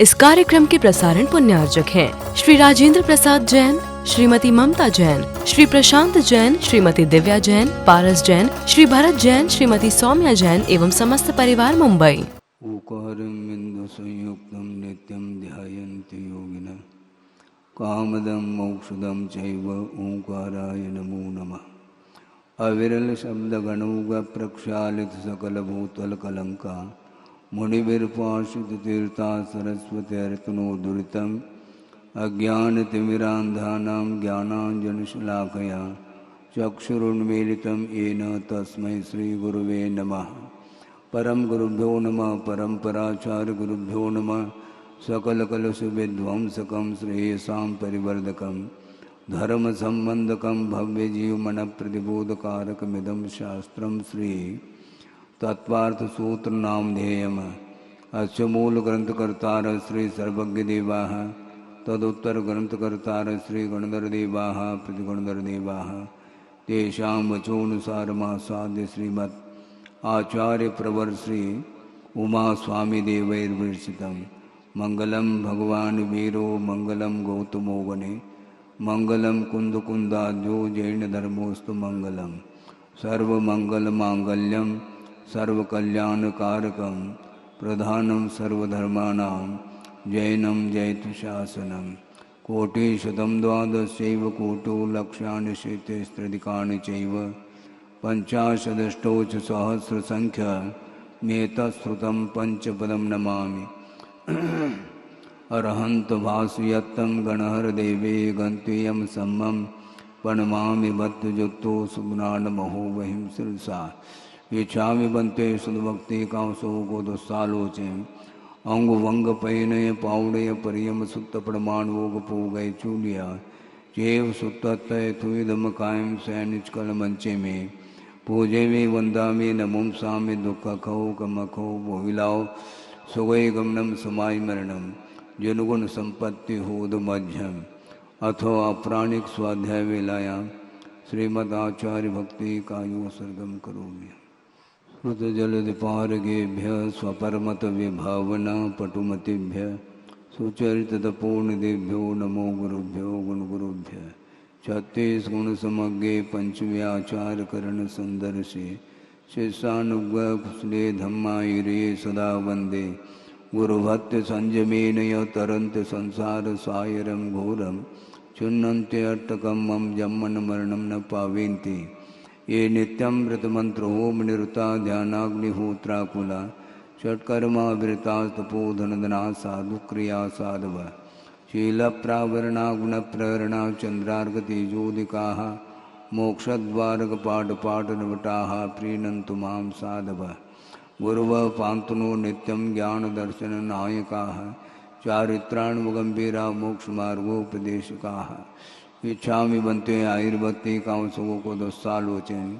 इस कार्यक्रम के प्रसारण पुण्यार्जक हैं श्री राजेंद्र प्रसाद जैन, श्रीमती ममता जैन, श्री प्रशांत जैन, श्रीमती दिव्या जैन, पारस जैन, श्री भरत जैन, श्रीमती सौम्या जैन एवं समस्त परिवार मुंबई। ओकारमिंदु संयुक्तं नित्यं ध्यायन्ति योगिनः कामदं मोक्षदं चैव ओंकाराय नमो नमः। अविरल शब्द गणौग प्रक्षालित सकल भूतल कलंका मुनिविर्पाशित तीर्था सरस्वतीर्तनो दुरितम् अज्ञानतिमिरान्धानां ज्ञानाञ्जनशलाकया चक्षुरुन्मीलितं येन तस्मै श्रीगुरुवे नमः। परम गुरुभ्यो नमः। परम्पराचार्य गुरुभ्यो नमः। सकलकलुषविध्वंसकं श्रेयसां परिवर्धकं धर्म संबंधकं भव्य जीवमन प्रतिबोधकारकमिदं शास्त्रं श्री तत्वार्थ सूत्र नामधेयम्। अस्य मूल ग्रंथकर्तार श्री सर्वज्ञ देवाः, तदुत्तर ग्रंथकर्तार श्री गणधर देवाः प्रतिगणधर देवाः, तेषां वचोनुसारमासाद्य श्रीमत् आचार्य प्रवर श्री उमा स्वामी देवैर्विरचितं मंगलम भगवान वीरो मंगलम गौतमो वने मंगलम कुंदकुंदाद्यो जैन धर्मोस्तु मंगलम सर्वमंगल मांगल्यम सर्वकल्याणकारकं प्रधानं सर्वधर्माणां जैनं जयतु शासनं। कोटिशतं द्वादशैव कोटो लक्षाणि शेतेस्त्रिदिकानि चैव पंचाशदष्टोच सहस्रसंख्यमेतच्छ्रुतं पंचपदं नमामि। अरहंत भासयत्तं गणहरदेवे गन्तेयं सम्मं प्रणमामि बद्धजुक्तो सुगुणानमहो वहिं शिरसा येछामि बन्ते सुदभक्ति कांसो गोदुस्सालोचे अंग वंग पैनय पावड़य परियम सुत्त प्रमाणवोग पोगय चूलिया चेव सुत्तय थुदम कायम सैनिचकल मंचे में पूजे में वंदा में नमुम सामे दुख खो कमखो भोविलाओ सुगय गमनम समाय मरणम जनुगुण संपत्ति होद मध्यम अथो अप्राणिक स्वाध्याय वेलायाम श्रीमद आचार्य भक्ति कायो सर्गम करोमि। श्रुत जलदिपारगेभ्य स्वपरमत विभावना पटुमतिभ्य सुचरितपूर्णदेभ्यो नमो गुरुभ्यो गुणगुरुभ्य। छत्तीस गुण समग्रे पंचव्याचार करण संदर्शे शिष्यानुग्रह कुशले धम्मायुरे सदा वंदे गुरुभक्ति संयमेन य तरंत संसार सायरम घोरम चुन्नन्ते अट्टकम मम जम्मन मरणम न पावेन्ति ये नित्यं व्रतमंत्र ओम निरुता ध्यानाग्निहोत्राकुला षट्कर्मा वृता तपोधनदना साधु क्रिया साधव शील प्रावरणा गुण प्रेरणा चंद्रार्गतेजोदिका मोक्षद्वारक पाठ पाठ नवटा प्रीणन्तु मां साधव गुरुव पांतुनो नित्यं ज्ञान दर्शन नायका चारित्राण्वगंभीरा मोक्ष मार्गोपदेशका इच्छामि बंते आयुर्भक्ति कांसो को दोस्सालोचन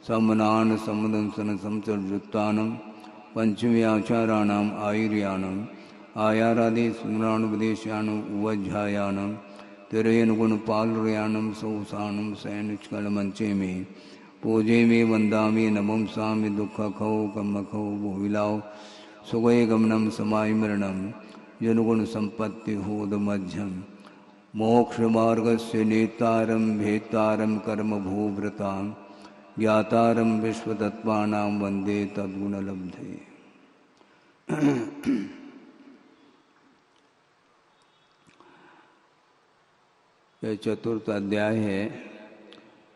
समनान समदंसन समचर्जुत्तानं पंचव्याचाराणाम आयुर्यानम आयारादि स्मरानुपदेशानं उवज्झायानं तिरयन गुण पालुरयानं सौसानं सैनिचकल मंचे में पूजे में वंदामि नमम सामि दुख खो कम खो भोविलाओ सुगय गमनम समाय मरणम जनुगुण संपत्ति होद मध्यम मोक्ष मार्ग से नेतारम भेतारम कर्म भूव्रतां ज्ञातारम विश्वतत्वानां वंदे तद्गुण लब्धे। यह चतुर्थ अध्याय है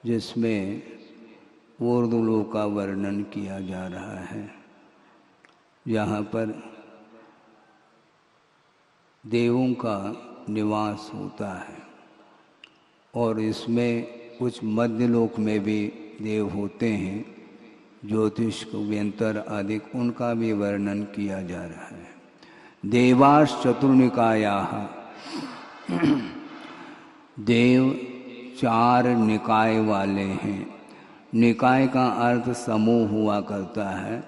जिसमें ऊर्ध्वलोक का वर्णन किया जा रहा है। यहाँ पर देवों का निवास होता है और इसमें कुछ मध्यलोक में भी देव होते हैं, ज्योतिष कुव्यंतर आदि उनका भी वर्णन किया जा रहा है। देवास चतुर्निकायाः देव चार निकाय वाले हैं। निकाय का अर्थ समूह हुआ करता है,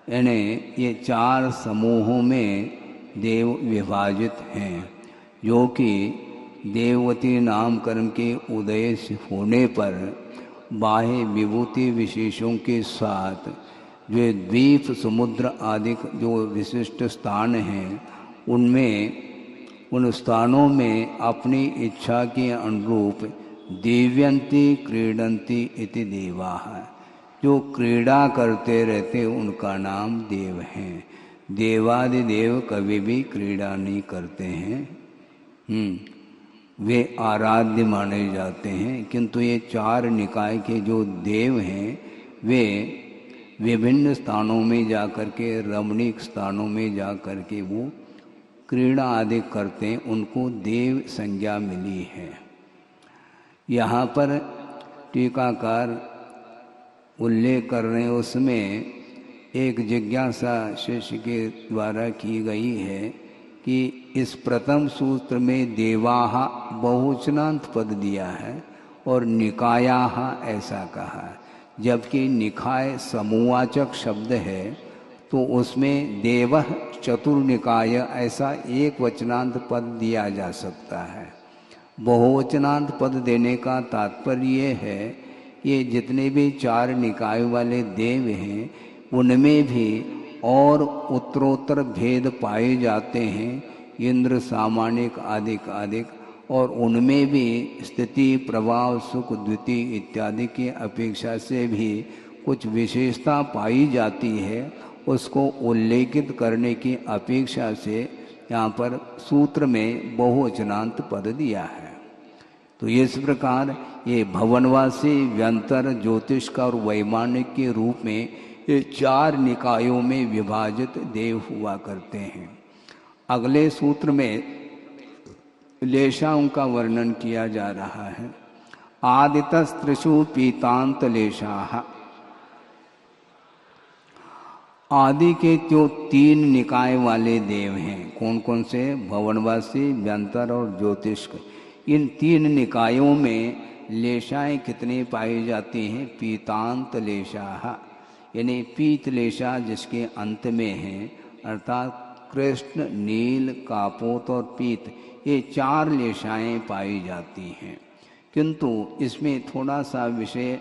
यानी ये चार समूहों में देव विभाजित हैं, जो कि देववती नामकरण के उदय से होने पर बाह्य विभूति विशेषों के साथ जो द्वीप समुद्र आदि जो विशिष्ट स्थान हैं उनमें उन स्थानों में अपनी इच्छा के अनुरूप देव्यंती क्रीडंती इति देवा है, जो क्रीड़ा करते रहते उनका नाम देव हैं। देवादिदेव कभी भी क्रीड़ा नहीं करते हैं, वे आराध्य माने जाते हैं। किंतु ये चार निकाय के जो देव हैं वे विभिन्न स्थानों में जाकर के, रमणीक स्थानों में जाकर के वो क्रीड़ा आदि करते हैं, उनको देव संज्ञा मिली है। यहाँ पर टीकाकार उल्लेख कर रहे हैं, उसमें एक जिज्ञासा शिष्य के द्वारा की गई है कि इस प्रथम सूत्र में देवाः बहुवचनांत पद दिया है और निकायाः ऐसा कहा है, जबकि निकाय समूहवाचक शब्द है तो उसमें देवः चतुर्निकाय ऐसा एक वचनांत पद दिया जा सकता है। बहुवचनांत पद देने का तात्पर्य है कि जितने भी चार निकाय वाले देव हैं उनमें भी और उत्तरोत्तर भेद पाए जाते हैं, इंद्र सामानिक आदिक आदिक, और उनमें भी स्थिति प्रभाव सुख द्वितीय इत्यादि की अपेक्षा से भी कुछ विशेषता पाई जाती है। उसको उल्लेखित करने की अपेक्षा से यहाँ पर सूत्र में बहुवचनांत पद दिया है। तो इस प्रकार ये भवनवासी, व्यंतर, ज्योतिष और वैमानिक के रूप में ये चार निकायों में विभाजित देव हुआ करते हैं। अगले सूत्र में लेशाओं का वर्णन किया जा रहा है। आदितस्त्रिषु पीतांत लेशाः, आदि के जो तीन निकाय वाले देव हैं, कौन कौन से? भवनवासी, व्यंतर और ज्योतिष। इन तीन निकायों में लेशाएं कितनी पाई जाती हैं? पीतांत लेशाः, यानी पीत लेशा जिसके अंत में है, अर्थात कृष्ण, नील, कापोत और पीत, ये चार लेशाएं पाई जाती हैं। किंतु इसमें थोड़ा सा विषय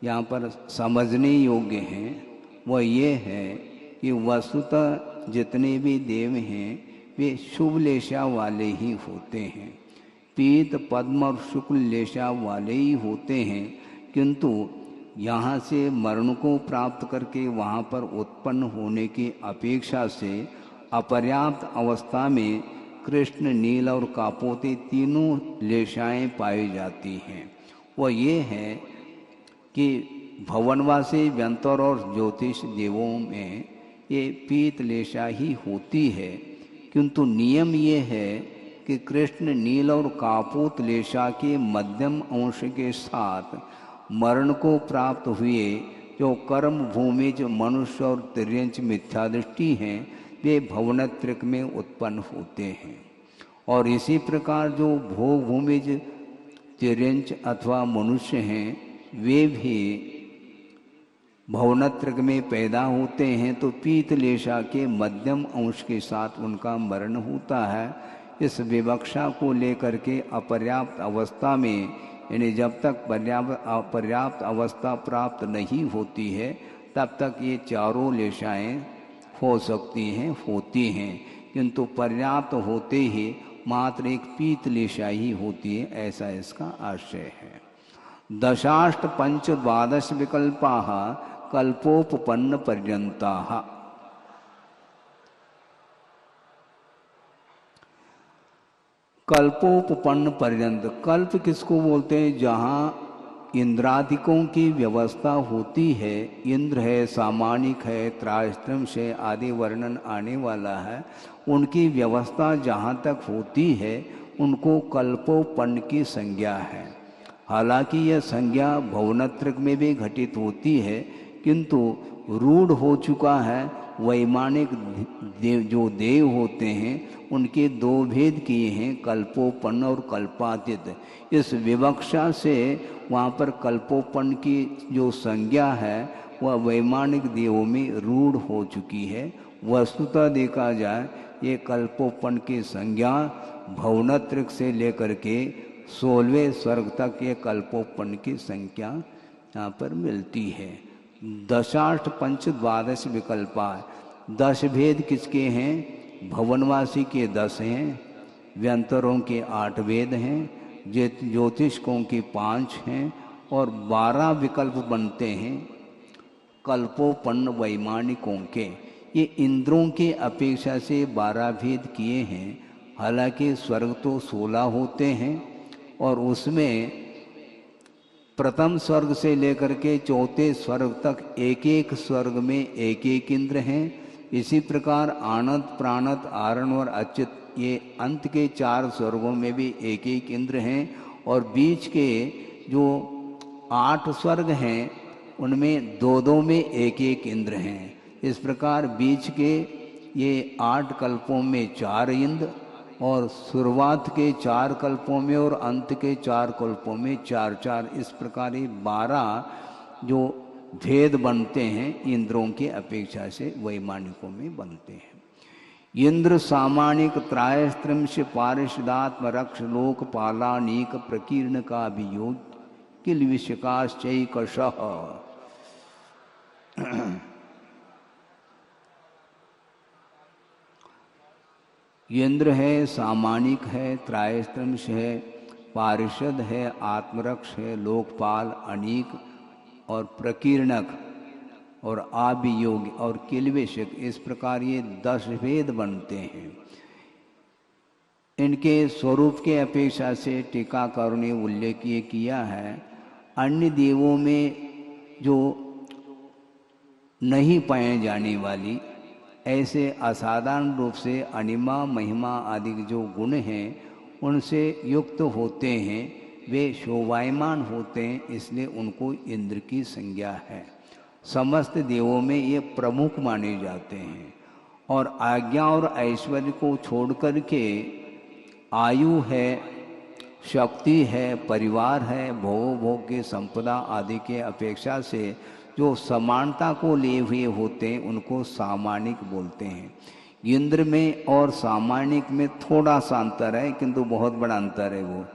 यहाँ पर समझने योग्य है, वह ये है कि वस्तुतः जितने भी देव हैं वे शुभ लेशा वाले ही होते हैं, पीत, पद्म और शुक्ल लेशा वाले ही होते हैं। किंतु यहाँ से मरण को प्राप्त करके वहाँ पर उत्पन्न होने की अपेक्षा से अपर्याप्त अवस्था में कृष्ण, नील और कापोती तीनों लेशाएं पाई जाती हैं। वह ये है कि भवनवासी, व्यंतर और ज्योतिष देवों में ये पीत लेशा ही होती है। किंतु नियम ये है कि कृष्ण, नील और कापोत लेशा के मध्यम अंश के साथ मरण को प्राप्त हुए जो कर्म भूमि, जो मनुष्य और तिर्यंच मिथ्यादृष्टि हैं, वे भवनत्रिक में उत्पन्न होते हैं। और इसी प्रकार जो भोग भूमिज, तिर्यंच अथवा मनुष्य हैं, वे भी भवनत्रिक में पैदा होते हैं, तो पीत लेशा के मध्यम अंश के साथ उनका मरण होता है। इस विवक्षा को लेकर के अपर्याप्त अवस्था में, यानी जब तक पर्याप्त अवस्था प्राप्त नहीं होती है तब तक ये चारों लेशाएं हो सकती हैं, होती हैं। किंतु पर्याप्त होते ही मात्र एक पीत लेशा ही होती है, ऐसा इसका आशय है। दशाष्ट पंच द्वादश विकल्पाः कल्पोपपन्न पर्यंताः। कल्पोपपन्न पर्यंत, कल्प किसको बोलते हैं? जहाँ इंद्रादिकों की व्यवस्था होती है, इंद्र है, सामानिक है, त्रायस्त्रंश है आदि वर्णन आने वाला है, उनकी व्यवस्था जहाँ तक होती है उनको कल्पोपन्न की संज्ञा है। हालांकि यह संज्ञा भवनत्रिक में भी घटित होती है, किंतु रूढ़ हो चुका है। वैमानिक देव जो देव होते हैं उनके दो भेद किए हैं, कल्पोपन्न और कल्पातीत। इस विवक्षा से वहाँ पर कल्पोपन्न की जो संज्ञा है वह वैमानिक देवों में रूढ़ हो चुकी है। वस्तुतः देखा जाए ये कल्पोपन्न की संज्ञा भवनत्रिक से लेकर के 16वें स्वर्ग तक ये कल्पोपन्न की संख्या यहाँ पर मिलती है। दशाष्ट पंच द्वादश विकल्पा, 10 भेद किसके हैं? भवनवासी के 10 हैं, व्यंतरों के 8 वेद हैं, ज्योतिषकों के 5 हैं और 12 विकल्प बनते हैं कल्पोपन्न वैमानिकों के। ये इंद्रों के अपेक्षा से 12 भेद किए हैं। हालांकि स्वर्ग तो 16 होते हैं और उसमें प्रथम स्वर्ग से लेकर के चौथे स्वर्ग तक एक एक स्वर्ग में एक एक इंद्र हैं। इसी प्रकार आनंद, प्राणत, आरण और अच्युत, ये अंत के 4 स्वर्गों में भी एक एक इंद्र हैं और बीच के जो 8 स्वर्ग हैं उनमें 2-2 में एक एक इंद्र हैं। इस प्रकार बीच के ये 8 कल्पों में 4 इंद्र और शुरुआत के 4 कल्पों में और अंत के 4 कल्पों में 4-4, इस प्रकार ये 12 जो भेद बनते हैं इंद्रों के अपेक्षा से वैमानिकों में बनते हैं। इंद्र सामानिक त्रायस्त्रिंश पारिषदात्म रक्ष लोकपालानीक प्रकीर्ण का अभियोग किल विषकाश्चैकशः। इंद्र है, सामानिक है, त्रायस्त्रिंश है, पारिषद है, आत्मरक्ष है, लोकपाल, अनीक और प्रकीर्णक और आभियोगी और किलवेशक, इस प्रकार ये 10 भेद बनते हैं। इनके स्वरूप के अपेक्षा से टीकाकारों ने उल्लेख ये किया है, अन्य देवों में जो नहीं पाए जाने वाली ऐसे असाधारण रूप से अनिमा, महिमा आदि जो गुण हैं उनसे युक्त होते हैं, वे शोभायमान होते हैं, इसलिए उनको इंद्र की संज्ञा है। समस्त देवों में ये प्रमुख माने जाते हैं और आज्ञा और ऐश्वर्य को छोड़ कर के आयु है, शक्ति है, परिवार है, भोग के संपदा आदि के अपेक्षा से जो समानता को लिए हुए होते हैं उनको सामानिक बोलते हैं। इंद्र में और सामानिक में थोड़ा सा अंतर है, किंतु बहुत बड़ा अंतर है। वो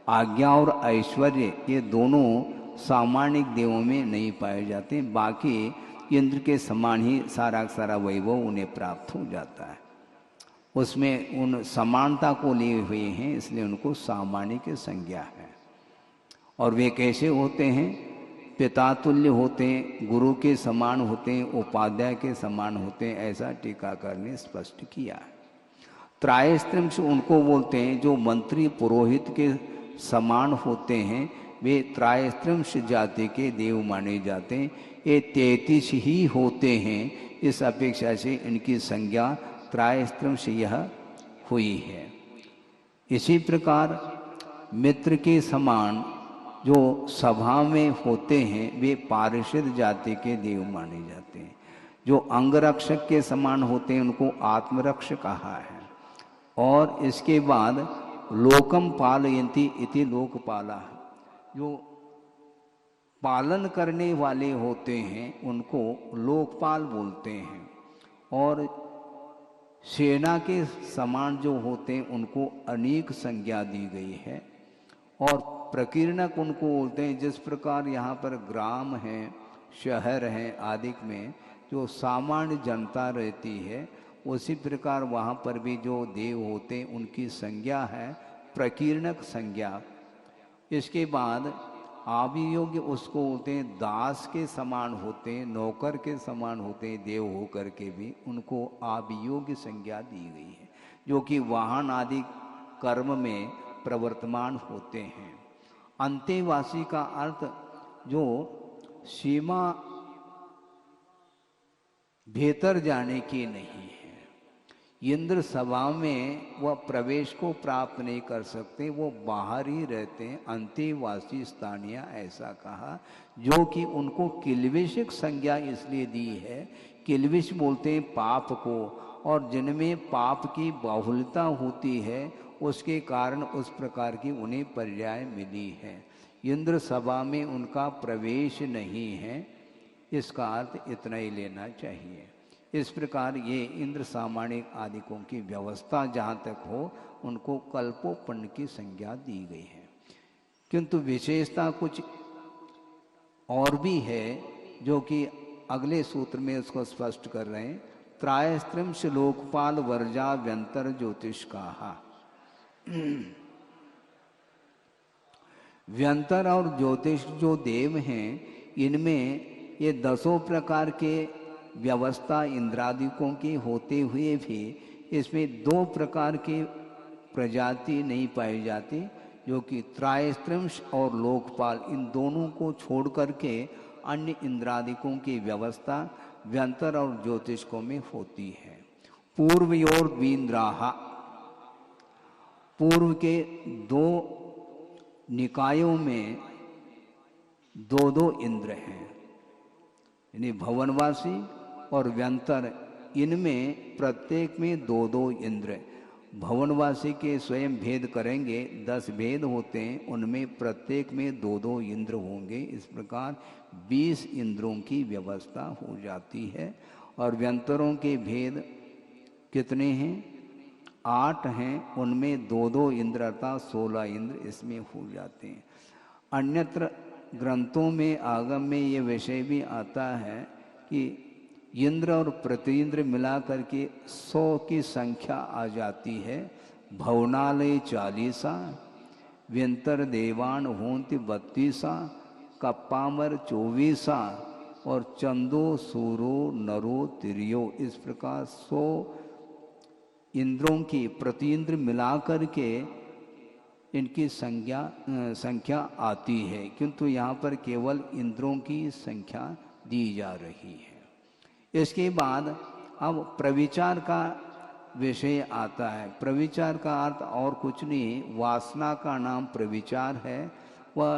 आज्ञा और ऐश्वर्य ये दोनों सामानिक देवों में नहीं पाए जाते, बाकी इंद्र के समान ही सारा सारा वैभव उन्हें प्राप्त हो जाता है। उसमें उन समानता को लिए हुए हैं, इसलिए उनको सामानिक संज्ञा है। और वे कैसे होते हैं? पिता तुल्य होते हैं, गुरु के समान होते हैं, उपाध्याय के समान होते हैं, ऐसा टीकाकार ने स्पष्ट किया है। त्रायस्त्रिंश उनको बोलते हैं जो मंत्री पुरोहित के समान होते हैं, वे त्रायस्त्रिंश जाति के देव माने जाते हैं। ये 33 ही होते हैं, इस अपेक्षा से इनकी संज्ञा त्रायस्त्रिंश यह हुई है। इसी प्रकार मित्र के समान जो सभा में होते हैं वे पारिषद जाति के देव माने जाते हैं। जो अंगरक्षक के समान होते हैं उनको आत्मरक्ष कहा है। और इसके बाद लोकम पालयन्ति इति लोकपाला, जो पालन करने वाले होते हैं उनको लोकपाल बोलते हैं। और सेना के समान जो होते हैं उनको अनेक संज्ञा दी गई है। और प्रकीर्णक उनको बोलते हैं, जिस प्रकार यहाँ पर ग्राम है, शहर है आदि में जो सामान्य जनता रहती है, उसी प्रकार वहाँ पर भी जो देव होते हैं उनकी संज्ञा है प्रकीर्णक संज्ञा। इसके बाद आभियोग्य उसको बोलते हैं, दास के समान होते हैं, नौकर के समान होते हैं, देव होकर के भी उनको आभियोग्य संज्ञा दी गई है, जो कि वाहन आदि कर्म में प्रवर्तमान होते हैं। अंतेवासी का अर्थ जो सीमा भीतर जाने की नहीं है। इंद्र सभा में वह प्रवेश को प्राप्त नहीं कर सकते, वो बाहर ही रहते हैं। अंतेवासी स्थानीय ऐसा कहा, जो कि उनको किलविषक संज्ञा इसलिए दी है। किलविष बोलते हैं पाप को, और जिनमें पाप की बाहुल्यता होती है उसके कारण उस प्रकार की उन्हें पर्याय मिली है। इंद्र सभा में उनका प्रवेश नहीं है, इसका अर्थ इतना ही लेना चाहिए। इस प्रकार ये इंद्र सामानिक आदिकों की व्यवस्था जहाँ तक हो उनको कल्पोपन्न की संज्ञा दी गई है। किंतु विशेषता कुछ और भी है जो कि अगले सूत्र में उसको स्पष्ट कर रहे हैं। त्रायस्त्रिंश लोकपाल वर्जा व्यंतर ज्योतिष्काहा। व्यंतर और ज्योतिष जो देव हैं, इनमें ये 10 प्रकार के व्यवस्था इंद्रादिकों की होते हुए भी इसमें 2 प्रकार की प्रजाति नहीं पाई जाती, जो कि त्रायस्त्रिंश और लोकपाल, इन दोनों को छोड़ करके अन्य इंद्रादिकों की व्यवस्था व्यंतर और ज्योतिषकों में होती है। पूर्वयोर द्विन्द्राहा, पूर्व के 2 निकायों में 2 इंद्र हैं, यानी भवनवासी और व्यंतर, इनमें प्रत्येक में 2 इंद्र। भवनवासी के स्वयं भेद करेंगे, 10 भेद होते हैं, उनमें प्रत्येक में 2 इंद्र होंगे। इस प्रकार 20 इंद्रों की व्यवस्था हो जाती है। और व्यंतरों के भेद कितने हैं? 8 हैं, उनमें 2 इंद्र अर्थात 16 इंद्र इसमें हो जाते हैं। अन्यत्र ग्रंथों में, आगम में ये विषय भी आता है कि इंद्र और प्रतिइंद्र मिला करके 100 की संख्या आ जाती है। भवनालय 40, व्यंतर देवान होंति 32, कप्पामर 24 और चंदो सूरो नरो तिरियो, इस प्रकार 100 इंद्रों की प्रतिइंद्र मिला करके इनकी संख्या आती है, किंतु यहाँ पर केवल इंद्रों की संख्या दी जा रही है। इसके बाद अब प्रविचार का विषय आता है। प्रविचार का अर्थ और कुछ नहीं, वासना का नाम प्रविचार है। वह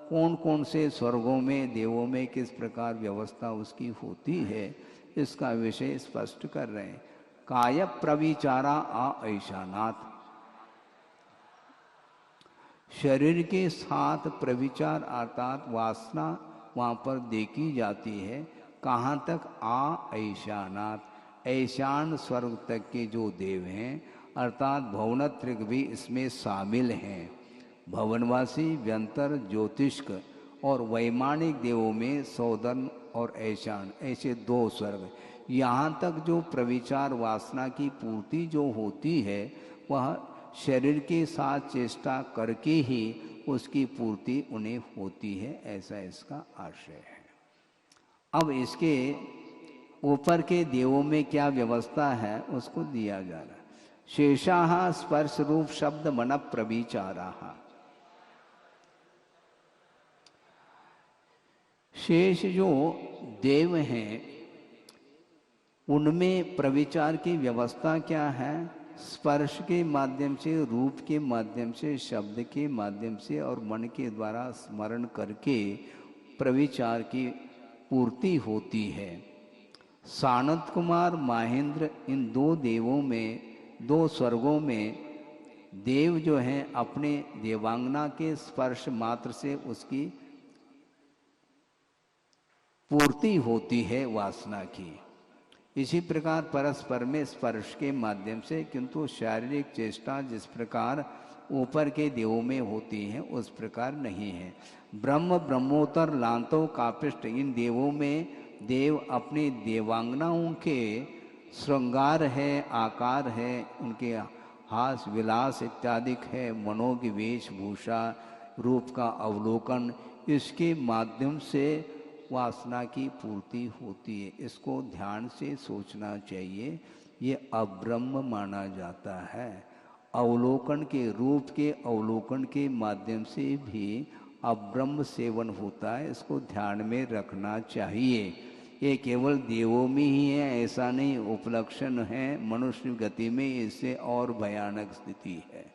कौन कौन से स्वर्गों में, देवों में किस प्रकार व्यवस्था उसकी होती है, इसका विषय स्पष्ट कर रहे हैं। काय प्रविचारा ऐशानाथ, शरीर के साथ प्रविचार अर्थात वासना वहाँ पर देखी जाती है। कहाँ तक? ऐशानाथ, ऐशान स्वर्ग तक के जो देव हैं, अर्थात भवनत्रिक भी इसमें शामिल हैं। भवनवासी, व्यंतर, ज्योतिष्क और वैमानिक देवों में सौदन और ऐशान, ऐसे 2 स्वर्ग। यहाँ तक जो प्रविचार वासना की पूर्ति जो होती है, वह शरीर के साथ चेष्टा करके ही उसकी पूर्ति उन्हें होती है, ऐसा इसका आशय है। अब इसके ऊपर के देवों में क्या व्यवस्था है उसको दिया जा रहा है। शेषाः स्पर्श रूप शब्द मन प्रविचाराः, शेष जो देव हैं उनमें प्रविचार की व्यवस्था क्या है? स्पर्श के माध्यम से, रूप के माध्यम से, शब्द के माध्यम से और मन के द्वारा स्मरण करके प्रविचार की पूर्ति होती है। सानत कुमार, महेंद्र, इन 2 देवों में, 2 स्वर्गों में देव जो हैं अपने देवांगना के स्पर्श मात्र से उसकी पूर्ति होती है वासना की। इसी प्रकार परस्पर में स्पर्श के माध्यम से, किंतु शारीरिक चेष्टा जिस प्रकार ऊपर के देवों में होती है उस प्रकार नहीं है। ब्रह्म, ब्रह्मोत्तर, लांतो, कापिष्ट, इन देवों में देव अपने देवांगनाओं के श्रृंगार है, आकार है, उनके हास विलास इत्यादि है, मनों की वेशभूषा, रूप का अवलोकन, इसके माध्यम से वासना की पूर्ति होती है। इसको ध्यान से सोचना चाहिए। ये अब्रह्म माना जाता है। अवलोकन के, रूप के अवलोकन के माध्यम से भी अब्रह्म सेवन होता है, इसको ध्यान में रखना चाहिए। ये केवल देवों में ही है ऐसा नहीं, उपलक्षण है मनुष्य गति में, इससे और भयानक स्थिति है।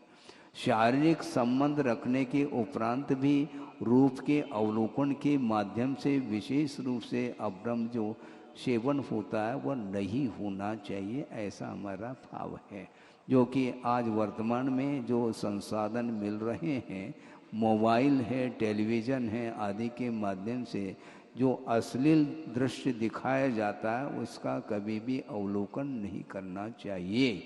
शारीरिक संबंध रखने के उपरांत भी रूप के अवलोकन के माध्यम से विशेष रूप से अब्रह्म जो सेवन होता है वह नहीं होना चाहिए, ऐसा हमारा भाव है। जो कि आज वर्तमान में जो संसाधन मिल रहे हैं, मोबाइल है, टेलीविज़न है आदि के माध्यम से जो अश्लील दृश्य दिखाया जाता है उसका कभी भी अवलोकन नहीं करना चाहिए।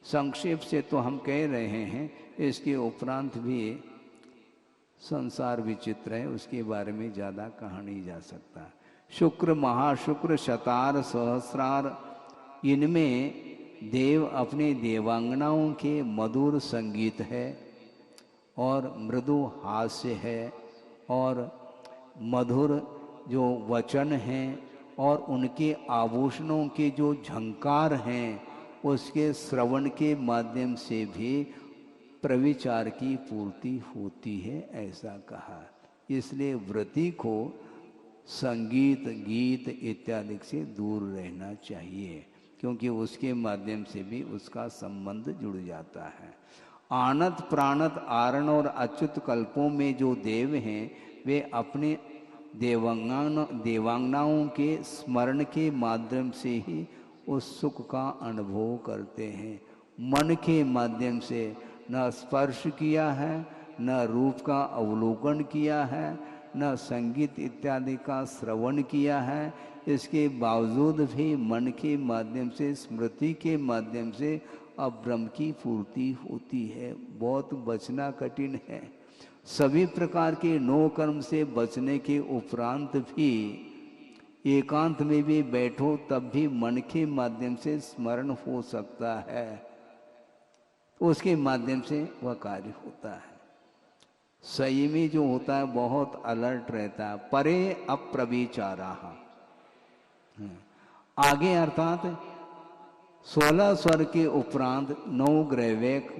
संक्षेप से तो हम कह रहे हैं, इसके उपरांत भी संसार विचित्र है, उसके बारे में ज़्यादा कहा नहीं जा सकता। शुक्र, महाशुक्र, शतार, सहस्रार, इनमें देव अपने देवांगनाओं के मधुर संगीत है और मृदु हास्य है और मधुर जो वचन हैं और उनके आभूषणों के जो झंकार हैं उसके श्रवण के माध्यम से भी प्रविचार की पूर्ति होती है, ऐसा कहा। इसलिए व्रती को संगीत गीत इत्यादि से दूर रहना चाहिए, क्योंकि उसके माध्यम से भी उसका संबंध जुड़ जाता है। आनत प्राणत आरण और अच्युत कल्पों में जो देव हैं वे अपने देवांगनाओं के स्मरण के माध्यम से ही उस सुख का अनुभव करते हैं। मन के माध्यम से न स्पर्श किया है, न रूप का अवलोकन किया है, न संगीत इत्यादि का श्रवण किया है, इसके बावजूद भी मन के माध्यम से स्मृति के माध्यम से अब ब्रह्म की पूर्ति होती है। बहुत बचना कठिन है। सभी प्रकार के नो कर्म से बचने के उपरांत भी एकांत में भी बैठो तब भी मन के माध्यम से स्मरण हो सकता है, उसके माध्यम से वह कार्य होता है। संयमी जो होता है बहुत अलर्ट रहता है। परे अप्रविचारा, आगे अर्थात 16 स्वर के उपरांत 9 ग्रहवेक,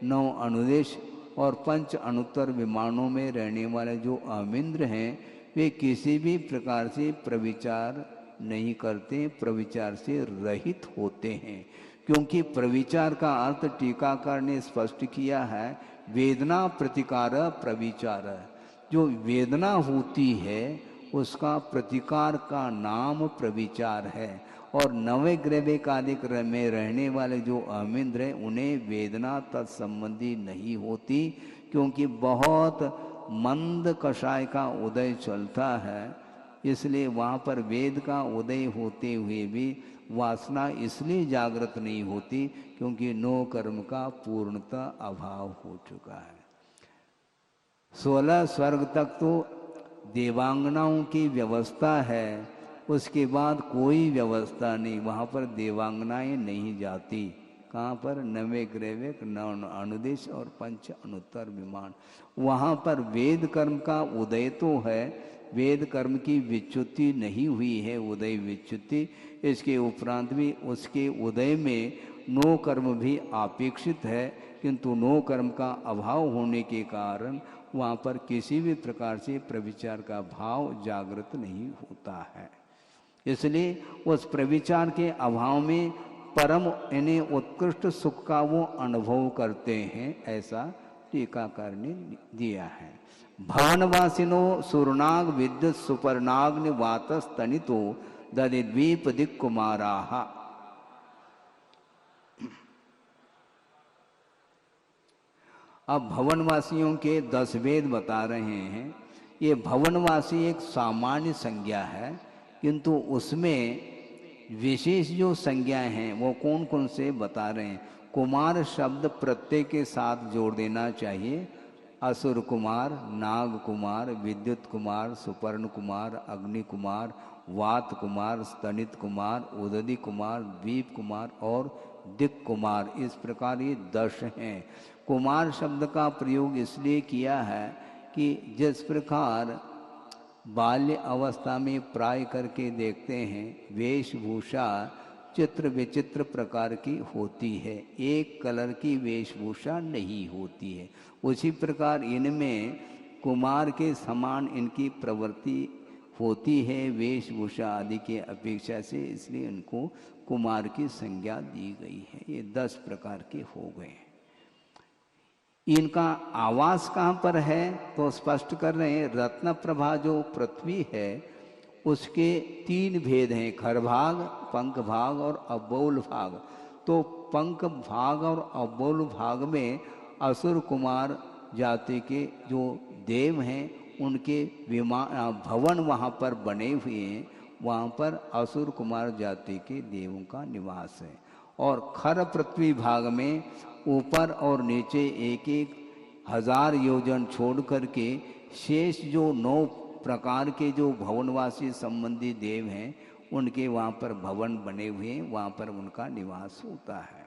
9 अनुदेश और 5 अनुत्तर विमानों में रहने वाले जो अमिंद्र हैं वे किसी भी प्रकार से प्रविचार नहीं करते, प्रविचार से रहित होते हैं। क्योंकि प्रविचार का अर्थ टीकाकार ने स्पष्ट किया है, वेदना प्रतिकार प्रविचार। जो वेदना होती है उसका प्रतिकार का नाम प्रविचार है। और नवे ग्रहवेकादिक में रहने वाले जो अमिंद्र हैं उन्हें वेदना तत्संबंधी नहीं होती, क्योंकि बहुत मंद कषाय का उदय चलता है। इसलिए वहाँ पर वेद का उदय होते हुए भी वासना इसलिए जागृत नहीं होती क्योंकि नो कर्म का पूर्णतः अभाव हो चुका है। 16 स्वर्ग तक तो देवांगनाओं की व्यवस्था है, उसके बाद कोई व्यवस्था नहीं। वहाँ पर देवांगनाएं नहीं जाती। कहाँ पर? नवे ग्रहवेक, 9 अनुदेश और 5 अनुत्तर विमान। वहाँ पर वेद कर्म का उदय तो है, वेद कर्म की विच्युति नहीं हुई है, उदय विच्युति। इसके उपरांत भी उसके उदय में नो कर्म भी अपेक्षित है, किंतु नो कर्म का अभाव होने के कारण वहाँ पर किसी भी प्रकार से प्रविचार का भाव जागृत नहीं होता है। इसलिए उस प्रविचार के अभाव में परम यानी उत्कृष्ट सुख का वो अनुभव करते हैं, ऐसा टीकाकार ने दिया है। भवनवासिनो सुरनाग विद्युत सुपर्णाग्नि वातस्तनितो दधिद्वीप दिक्कुमाराः। अब भवनवासियों के 10 वेद बता रहे हैं। ये भवनवासी एक सामान्य संज्ञा है, किंतु उसमें विशेष जो संज्ञाएं हैं वो कौन कौन से बता रहे हैं। कुमार शब्द प्रत्यय के साथ जोड़ देना चाहिए। असुर कुमार, नाग कुमार, विद्युत कुमार, सुपर्ण कुमार, अग्नि कुमार, वात कुमार, स्तनित कुमार, उदधि कुमार, द्वीप कुमार और दिक् कुमार। इस प्रकार ये 10 हैं। कुमार शब्द का प्रयोग इसलिए किया है कि जिस प्रकार बाल्य अवस्था में प्राय करके देखते हैं वेशभूषा चित्र विचित्र प्रकार की होती है, एक कलर की वेशभूषा नहीं होती है। उसी प्रकार इनमें कुमार के समान इनकी प्रवृत्ति होती है वेशभूषा आदि के अपेक्षा से, इसलिए इनको कुमार की संज्ञा दी गई है। ये 10 प्रकार के हो गए। इनका आवास कहाँ पर है तो स्पष्ट कर रहे हैं। रत्न प्रभा जो पृथ्वी है उसके 3 भेद हैं, खर भाग, पंख भाग और अबोल भाग। तो पंख भाग और अबोल भाग में असुर कुमार जाति के जो देव हैं उनके भवन वहाँ पर बने हुए हैं, वहाँ पर असुर कुमार जाति के देवों का निवास है। और खर पृथ्वी भाग में ऊपर और नीचे 1,000 योजन छोड़ करके शेष जो 9 प्रकार के जो भवनवासी संबंधी देव हैं उनके वहाँ पर भवन बने हुए हैं, वहाँ पर उनका निवास होता है।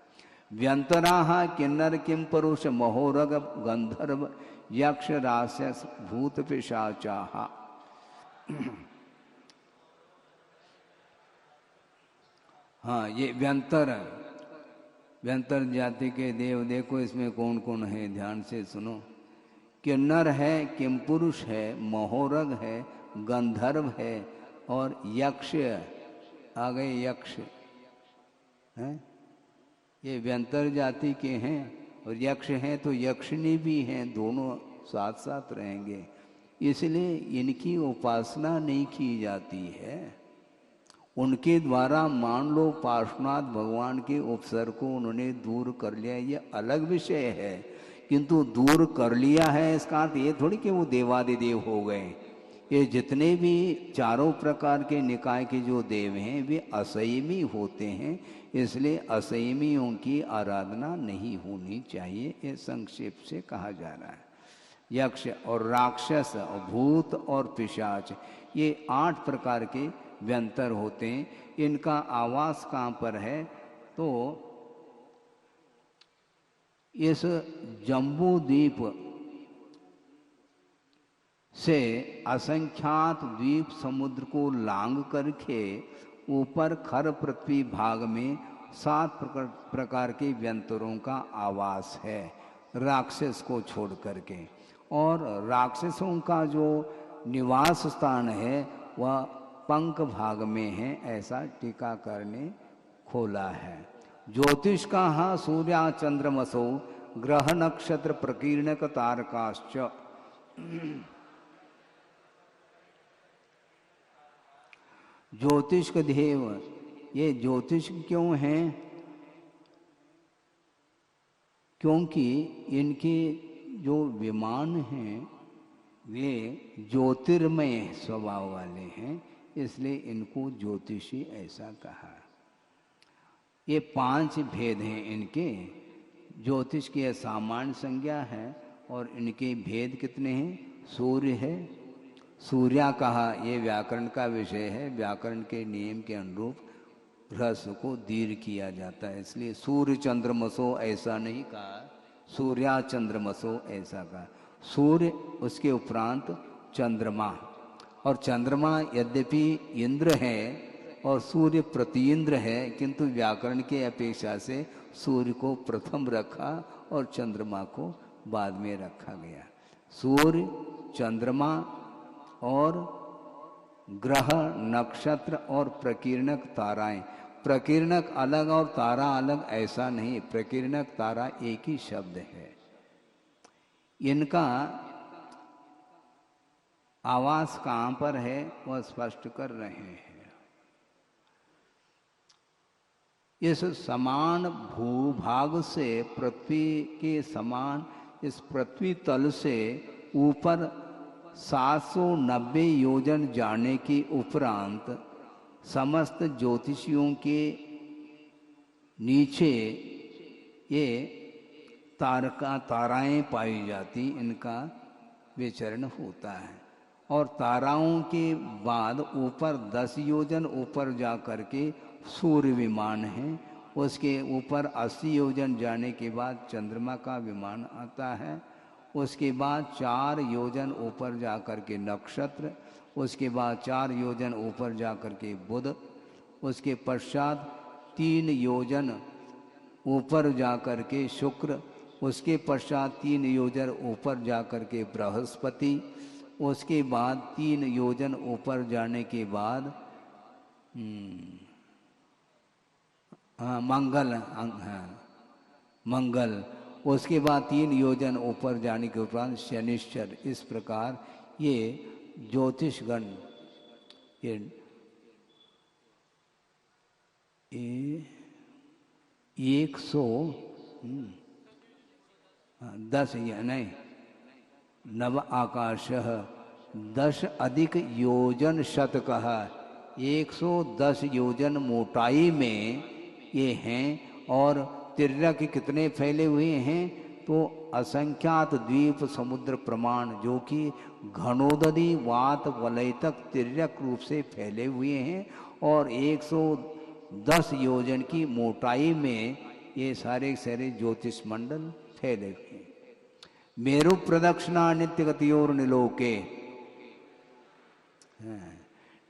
व्यंतरा किन्नर किम पुरुष महोरग गंधर्व यक्ष राक्षस भूत पिशाचाः। हाँ, ये व्यंतर जाति के देव देखो इसमें कौन कौन है, ध्यान से सुनो। किन्नर है, किम पुरुष है, महोरग है, गंधर्व है और यक्ष आ गए, यक्ष हैं, ये व्यंतर जाति के हैं। और यक्ष हैं तो यक्षिणी भी हैं, दोनों साथ साथ रहेंगे। इसलिए इनकी उपासना नहीं की जाती है। उनके द्वारा मान लो पार्श्वनाथ भगवान के उपसर्ग को उन्होंने दूर कर लिया, ये अलग विषय है, किंतु दूर कर लिया है इसका अर्थ ये थोड़ी कि वो देवादिदेव हो गए। ये जितने भी चारों प्रकार के निकाय के जो देव हैं वे असंयमी होते हैं, इसलिए असंयमियों की आराधना नहीं होनी चाहिए, ये संक्षेप से कहा जा रहा है। यक्ष और राक्षस और भूत और पिशाच, ये 8 प्रकार के व्यंतर होते हैं। इनका आवास कहाँ पर है? तो इस जम्बू द्वीप से असंख्यात द्वीप समुद्र को लांग करके ऊपर खर पृथ्वी भाग में 7 प्रकार के व्यंतरों का आवास है, राक्षस को छोड़ करके। और राक्षसों का जो निवास स्थान है वह पंख भाग में है, ऐसा टीकाकार ने खोला है। ज्योतिष का हाँ सूर्या चंद्रमसो ग्रह नक्षत्र प्रकीर्णक तारकाश्च। ज्योतिष का देव, ये ज्योतिष क्यों हैं? क्योंकि इनके जो विमान हैं वे ज्योतिर्मय स्वभाव वाले हैं, इसलिए इनको ज्योतिषी ऐसा कहा। ये 5 भेद हैं इनके। ज्योतिष की सामान्य संज्ञा है और इनके भेद कितने हैं? सूर्य है, सूर्या कहा, ये व्याकरण का विषय है, व्याकरण के नियम के अनुरूप ह्रस्व को दीर्घ किया जाता है, इसलिए सूर्य चंद्रमसो ऐसा नहीं कहा, सूर्या चंद्रमसो ऐसा कहा। सूर्य, उसके उपरांत चंद्रमा, और चंद्रमा यद्यपि इंद्र है और सूर्य प्रतीन्द्र है, किंतु व्याकरण के अपेक्षा से सूर्य को प्रथम रखा और चंद्रमा को बाद में रखा गया। सूर्य, चंद्रमा और ग्रह नक्षत्र और प्रकीर्णक ताराएं। प्रकीर्णक अलग और तारा अलग ऐसा नहीं, प्रकीर्णक तारा एक ही शब्द है। इनका आवास कहाँ पर है वह स्पष्ट कर रहे हैं। इस समान भूभाग से, पृथ्वी के समान इस पृथ्वी तल से ऊपर 790 योजन जाने के उपरांत समस्त ज्योतिषियों के नीचे ये ताराएं पाई जाती, इनका विचरण होता है। और ताराओं के बाद ऊपर 10 योजन ऊपर जा कर के सूर्य विमान है, उसके ऊपर 80 योजन जाने के बाद चंद्रमा का विमान आता है, उसके बाद 4 योजन ऊपर जा कर के नक्षत्र, उसके बाद 4 योजन ऊपर जा कर के बुध, उसके पश्चात 3 योजन ऊपर जा कर के शुक्र, उसके पश्चात 3 योजन ऊपर जा कर के बृहस्पति, उसके बाद 3 योजन ऊपर जाने के बाद मंगल, उसके बाद 3 योजन ऊपर जाने के उपरांत शनिश्चर। इस प्रकार ये ज्योतिषगण ये 110 या नहीं नव आकाश 10 अधिक योजन शत कहा, 110 योजन मोटाई में ये हैं। और तिर्यक कितने फैले हुए हैं? तो असंख्यात द्वीप समुद्र प्रमाण जो कि घनोदरी वात वलय तक तिर्यक रूप से फैले हुए हैं और 110 योजन की मोटाई में ये सारे सारे ज्योतिष मंडल फैले हुए हैं। मेरु प्रदक्षिणा नित्य गतियोर निलोके,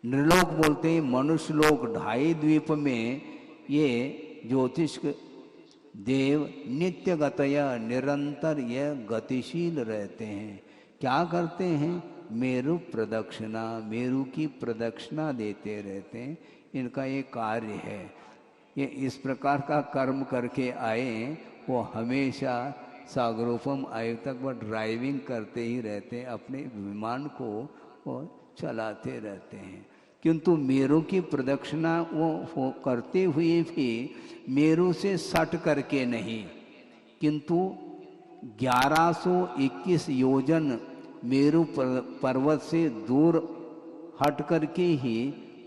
नृलोक बोलते हैं मनुष्य लोक, 2.5 द्वीप में ये ज्योतिष देव नित्य गतया निरंतर यह गतिशील रहते हैं। क्या करते हैं? मेरु प्रदक्षिणा, मेरु की प्रदक्षिणा देते रहते हैं, इनका ये कार्य है। ये इस प्रकार का कर्म करके आए, वो हमेशा सागरोपम आयु तक वो ड्राइविंग करते ही रहते हैं, अपने विमान को वो चलाते रहते हैं। किंतु मेरु की प्रदक्षिणा वो करते हुए भी मेरु से सट करके नहीं, किंतु 1121 योजन मेरु पर्वत से दूर हट करके ही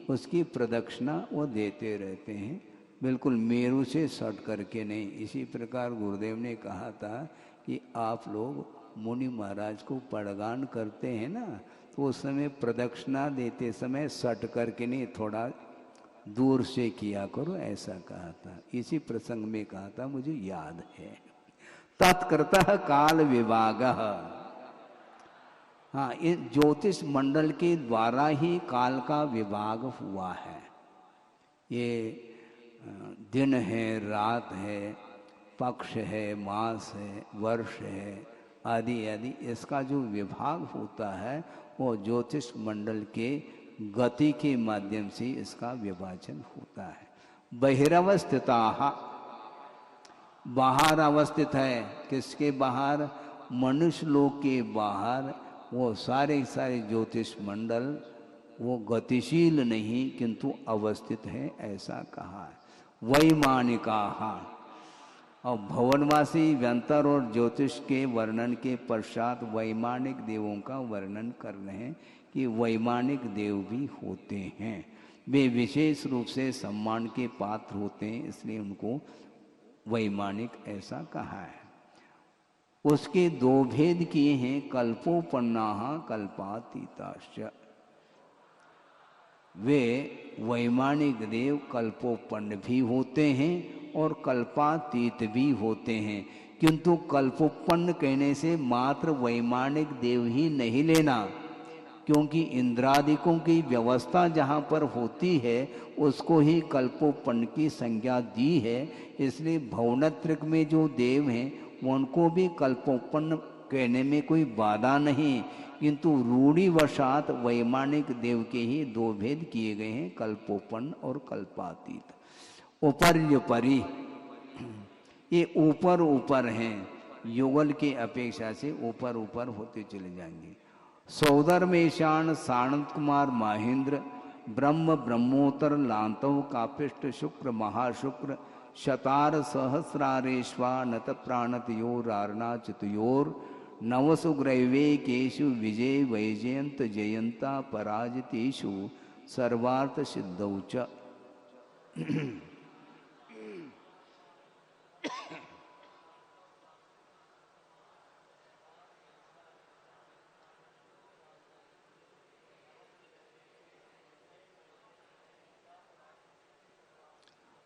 उसकी प्रदक्षिणा वो देते रहते हैं, बिल्कुल मेरु से सट करके नहीं। इसी प्रकार गुरुदेव ने कहा था कि आप लोग मुनि महाराज को पड़गान करते हैं ना, तो उस समय प्रदक्षिणा देते समय सट करके नहीं, थोड़ा दूर से किया करो, ऐसा कहा था। इसी प्रसंग में कहा था, मुझे याद है। तत्कृतः काल विभाग, हाँ, इस ज्योतिष मंडल के द्वारा ही काल का विभाग हुआ है। ये दिन है, रात है, पक्ष है, मास है, वर्ष है, आदि आदि, इसका जो विभाग होता है वो ज्योतिष मंडल के गति के माध्यम से इसका विभाजन होता है। बहिरवस्थिता, बाहर अवस्थित है, किसके बाहर? मनुष्य लोक के बाहर वो सारे सारे ज्योतिष मंडल वो गतिशील नहीं किंतु अवस्थित है, ऐसा कहा है। वैमानिका, और भवनवासी व्यंतर और ज्योतिष के वर्णन के पश्चात वैमानिक देवों का वर्णन कर रहे हैं कि वैमानिक देव भी होते हैं, वे विशेष रूप से सम्मान के पात्र होते हैं, इसलिए उनको वैमानिक ऐसा कहा है। उसके 2 भेद किए हैं, कल्पोपन्नाः कल्पातीताश्च। वे वैमानिक देव कल्पोपन्न भी होते हैं और कल्पातीत भी होते हैं, किंतु कल्पोपन्न कहने से मात्र वैमानिक देव ही नहीं लेना, क्योंकि इंद्रादिकों की व्यवस्था जहाँ पर होती है उसको ही कल्पोपन्न की संज्ञा दी है। इसलिए भवनत्रिक में जो देव हैं उनको भी कल्पोपन्न कहने में कोई बाधा नहीं, किंतु रूढ़िवशात वैमानिक देव के ही 2 भेद किए गए हैं, कल्पोपन्न और कल्पातीत। उपर्युपरि, ये ऊपर ऊपर हैं, युगल की अपेक्षा से ऊपर ऊपर होते चले जाएंगे। सौधर्मेशान सानंद कुमार महेंद्र ब्रह्म ब्रह्मोत्तर लांतव कापिष्ट शुक्र महाशुक्र शतार सहस्रारेश्वा नत प्राणतयोर आर्णाचितयोर नवसुग्रैवे केशु विजय वैजयंत जयंता पराजितेषु सर्वार्थ सिद्धौ च।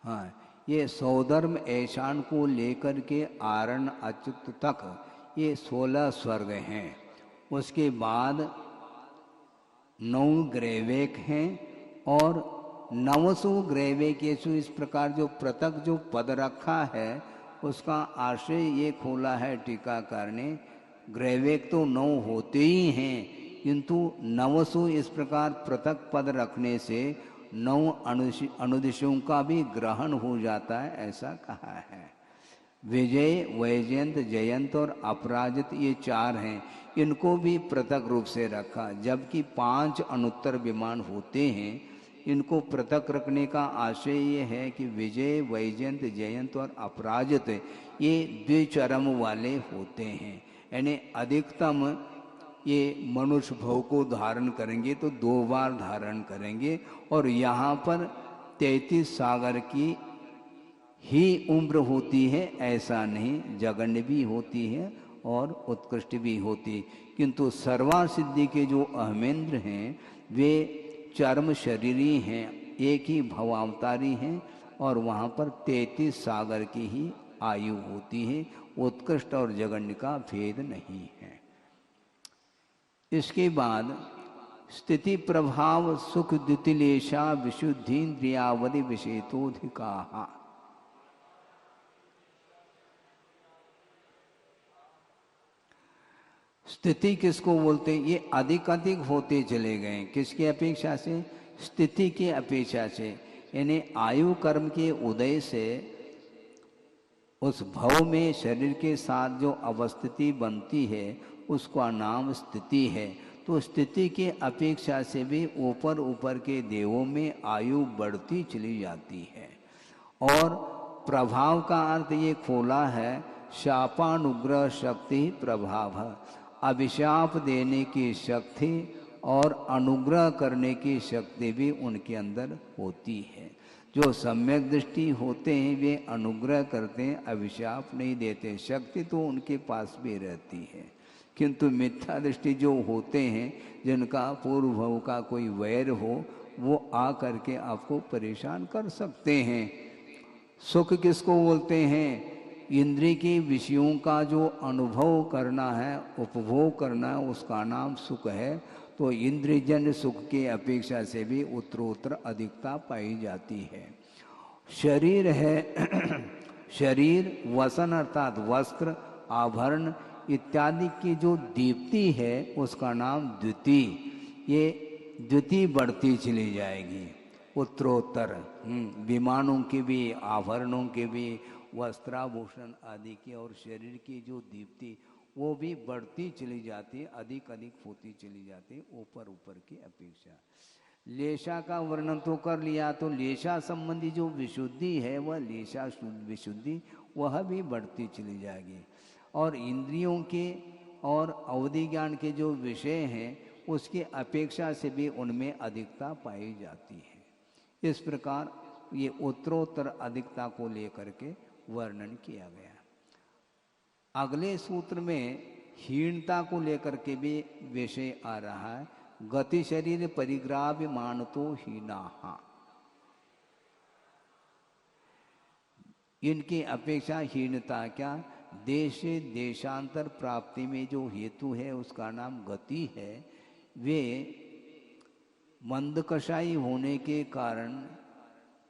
हाँ, ये सौधर्म ऐशान को लेकर के आरण अच्युत तक ये 16 स्वर्ग हैं। उसके बाद 9 ग्रैवेक हैं और 900 ग्रैवेकेशु, इस प्रकार जो पृथक जो पद रखा है उसका आशय ये खोला है टीकाकार ने। ग्रैवेक तो 9 होते ही हैं, किंतु 900 इस प्रकार पृथक पद रखने से 9 अनुदिशों का भी ग्रहण हो जाता है, ऐसा कहा है। विजय वैजयंत जयंत और अपराजित ये 4 हैं, इनको भी पृथक रूप से रखा, जबकि 5 अनुत्तर विमान होते हैं। इनको पृथक रखने का आशय ये है कि विजय वैजयंत जयंत और अपराजित ये द्विचरम वाले होते हैं, यानी अधिकतम ये मनुष्य भव को धारण करेंगे तो 2 बार धारण करेंगे, और यहाँ पर 33 सागर की ही उम्र होती है ऐसा नहीं, जगन्य भी होती है और उत्कृष्ट भी होती। किंतु सर्वासिद्धि के जो अहमेंद्र हैं वे चर्म शरीरी हैं, एक ही भवावतारी हैं और वहाँ पर 33 सागर की ही आयु होती है, उत्कृष्ट और जगन्य का भेद नहीं है। इसके बाद स्थिति प्रभाव सुख द्युतिलेशा विशुद्धीन्द्रियावधि विषेतोधिका। स्थिति किसको बोलते हैं? ये अधिक अधिक होते चले गए। किसकी अपेक्षा से? स्थिति की अपेक्षा से। यानी आयु कर्म के उदय से उस भव में शरीर के साथ जो अवस्थिति बनती है उसका नाम स्थिति है। तो स्थिति के अपेक्षा से भी ऊपर ऊपर के देवों में आयु बढ़ती चली जाती है। और प्रभाव का अर्थ ये खोला है, शापानुग्रह शक्ति प्रभाव। अभिशाप देने की शक्ति और अनुग्रह करने की शक्ति भी उनके अंदर होती है। जो सम्यक दृष्टि होते हैं वे अनुग्रह करते हैं, अभिशाप नहीं देते। शक्ति तो उनके पास भी रहती है, किंतु मिथ्या दृष्टि जो होते हैं, जिनका पूर्व भव का कोई वैर हो, वो आ करके आपको परेशान कर सकते हैं। सुख किसको बोलते हैं? इंद्रिय के विषयों का जो अनुभव करना है, उपभोग करना है, उसका नाम सुख है। तो इंद्रियजन्य सुख के अपेक्षा से भी उत्तरोत्तर अधिकता पाई जाती है। शरीर है शरीर वसन अर्थात वस्त्र, आभरण इत्यादि की जो दीप्ति है उसका नाम द्युति। ये द्युति बढ़ती चली जाएगी उत्तरोत्तर। विमानों के भी, आभरणों के भी, वस्त्राभूषण आदि की और शरीर की जो दीप्ति वो भी बढ़ती चली जाती है, अधिक अधिक होती चली जाती है ऊपर ऊपर की अपेक्षा। लेशा का वर्णन तो कर लिया, तो लेशा संबंधी जो विशुद्धि है वह लेशा विशुद्धि वह भी बढ़ती चली जाएगी। और इंद्रियों के और अवधि ज्ञान के जो विषय हैं उसकी अपेक्षा से भी उनमें अधिकता पाई जाती है। इस प्रकार ये उत्तरोत्तर अधिकता को लेकर के वर्णन किया गया। अगले सूत्र में हीनता को लेकर के भी विषय आ रहा है। गति शरीर परिग्राह्य मानतो हीनाः। इनकी अपेक्षा हीनता क्या? देश देशांतर प्राप्ति में जो हेतु है उसका नाम गति है। वे मंदकशाई होने के कारण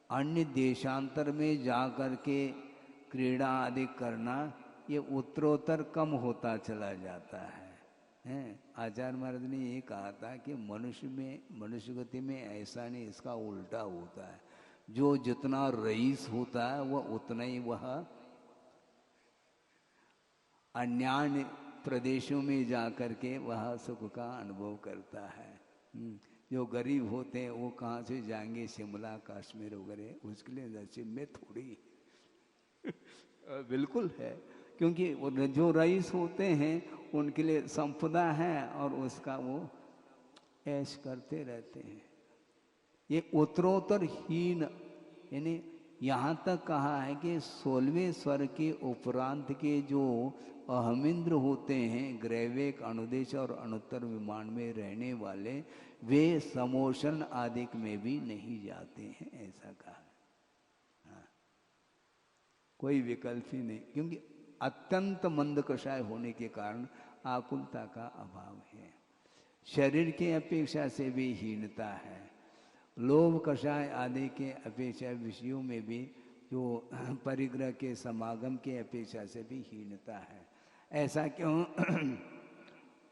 अन्य देशांतर में जा कर के क्रीड़ा आदि करना ये उत्तरोत्तर कम होता चला जाता है। आचार्य महाराज ने ये कहा था कि मनुष्य गति में ऐसा नहीं, इसका उल्टा होता है। जो जितना रईस होता है वह उतना ही वह अन्य प्रदेशों में जा कर के वह सुख का अनुभव करता है। जो गरीब होते हैं वो कहाँ से जाएंगे शिमला कश्मीर वगैरह, उसके लिए नसीब में थोड़ी बिल्कुल है, क्योंकि जो रईस होते हैं उनके लिए संपदा है और उसका वो ऐश करते रहते हैं। ये उत्तरोत्तर हीन, यानी यहाँ तक कहा है कि 16वें स्वर के उपरांत के जो अहमिंद्र होते हैं, ग्रैवेक, अनुदेश और अनुत्तर विमान में रहने वाले, वे समोषण आदि में भी नहीं जाते हैं, ऐसा कहा है। हाँ, कोई विकल्प ही नहीं, क्योंकि अत्यंत मंद कषाय होने के कारण आकुलता का अभाव है। शरीर के अपेक्षा से भी हीनता है। लोभ कषाय आदि के अपेक्षा विषयों में भी जो परिग्रह के समागम के अपेक्षा से भी हीनता है। ऐसा क्यों?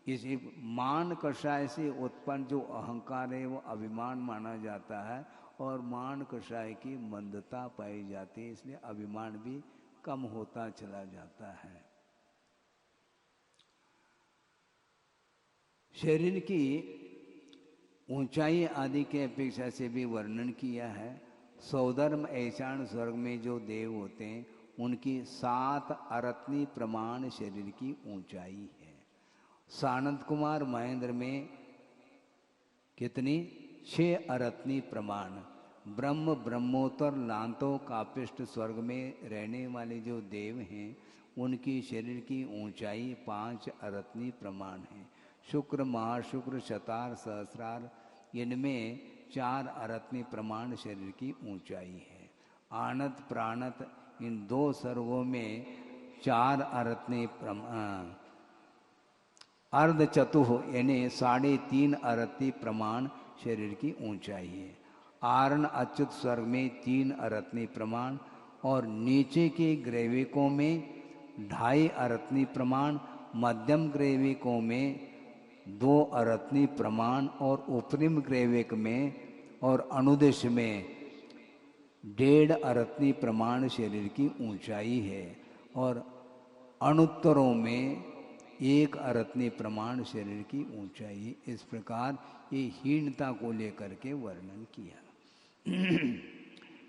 इसी मान कषाय से उत्पन्न जो अहंकार है वो अभिमान माना जाता है और मान कषाय की मंदता पाई जाती है, इसलिए अभिमान भी कम होता चला जाता है। शरीर की ऊंचाई आदि के अपेक्षा से भी वर्णन किया है। सौधर्म ऐशान स्वर्ग में जो देव होते हैं उनकी 7 अरत्नी प्रमाण शरीर की ऊंचाई है। सानंद कुमार महेंद्र में कितनी? 6 अरत्नी प्रमाण। ब्रह्म ब्रह्मोत्तर लांतो कापिष्ट स्वर्ग में रहने वाले जो देव हैं उनकी शरीर की ऊंचाई 5 अरत्नी प्रमाण है। शुक्र महाशुक्र शतार सहस्रार इनमें 4 अरत्नी प्रमाण शरीर की ऊंचाई है। आनत प्राणत इन 2 सर्गों में 4 अरत्नी अर्ध चतुह यानी 3.5 अरत्नी प्रमाण शरीर की ऊंचाई है। आरण अच्युत स्वर्ग में 3 अरत्नी प्रमाण और नीचे के ग्रैविकों में 2.5 अरत्नी प्रमाण, मध्यम ग्रैविकों में 2 अरत्नी प्रमाण और उपरिम ग्रैविक में और अनुदेश में 1.5 अरत्नी प्रमाण शरीर की ऊंचाई है और अणुत्तरों में 1 अरत्नी प्रमाण शरीर की ऊंचाई। इस प्रकार ये हीनता को लेकर के वर्णन किया।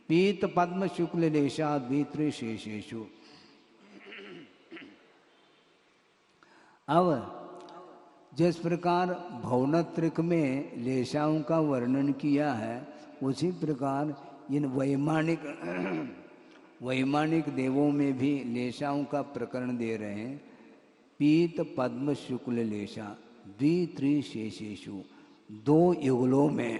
पीत पद्म शुक्ल लेशा द्वित्र शेषेशु। अब जिस प्रकार भवनत्रिक में लेशाओं का वर्णन किया है उसी प्रकार इन वैमानिक देवों में भी लेशाओं का प्रकरण दे रहे हैं। पीत पद्म शुक्ल लेशा द्वित्रिशेषेषु 2 युगलों में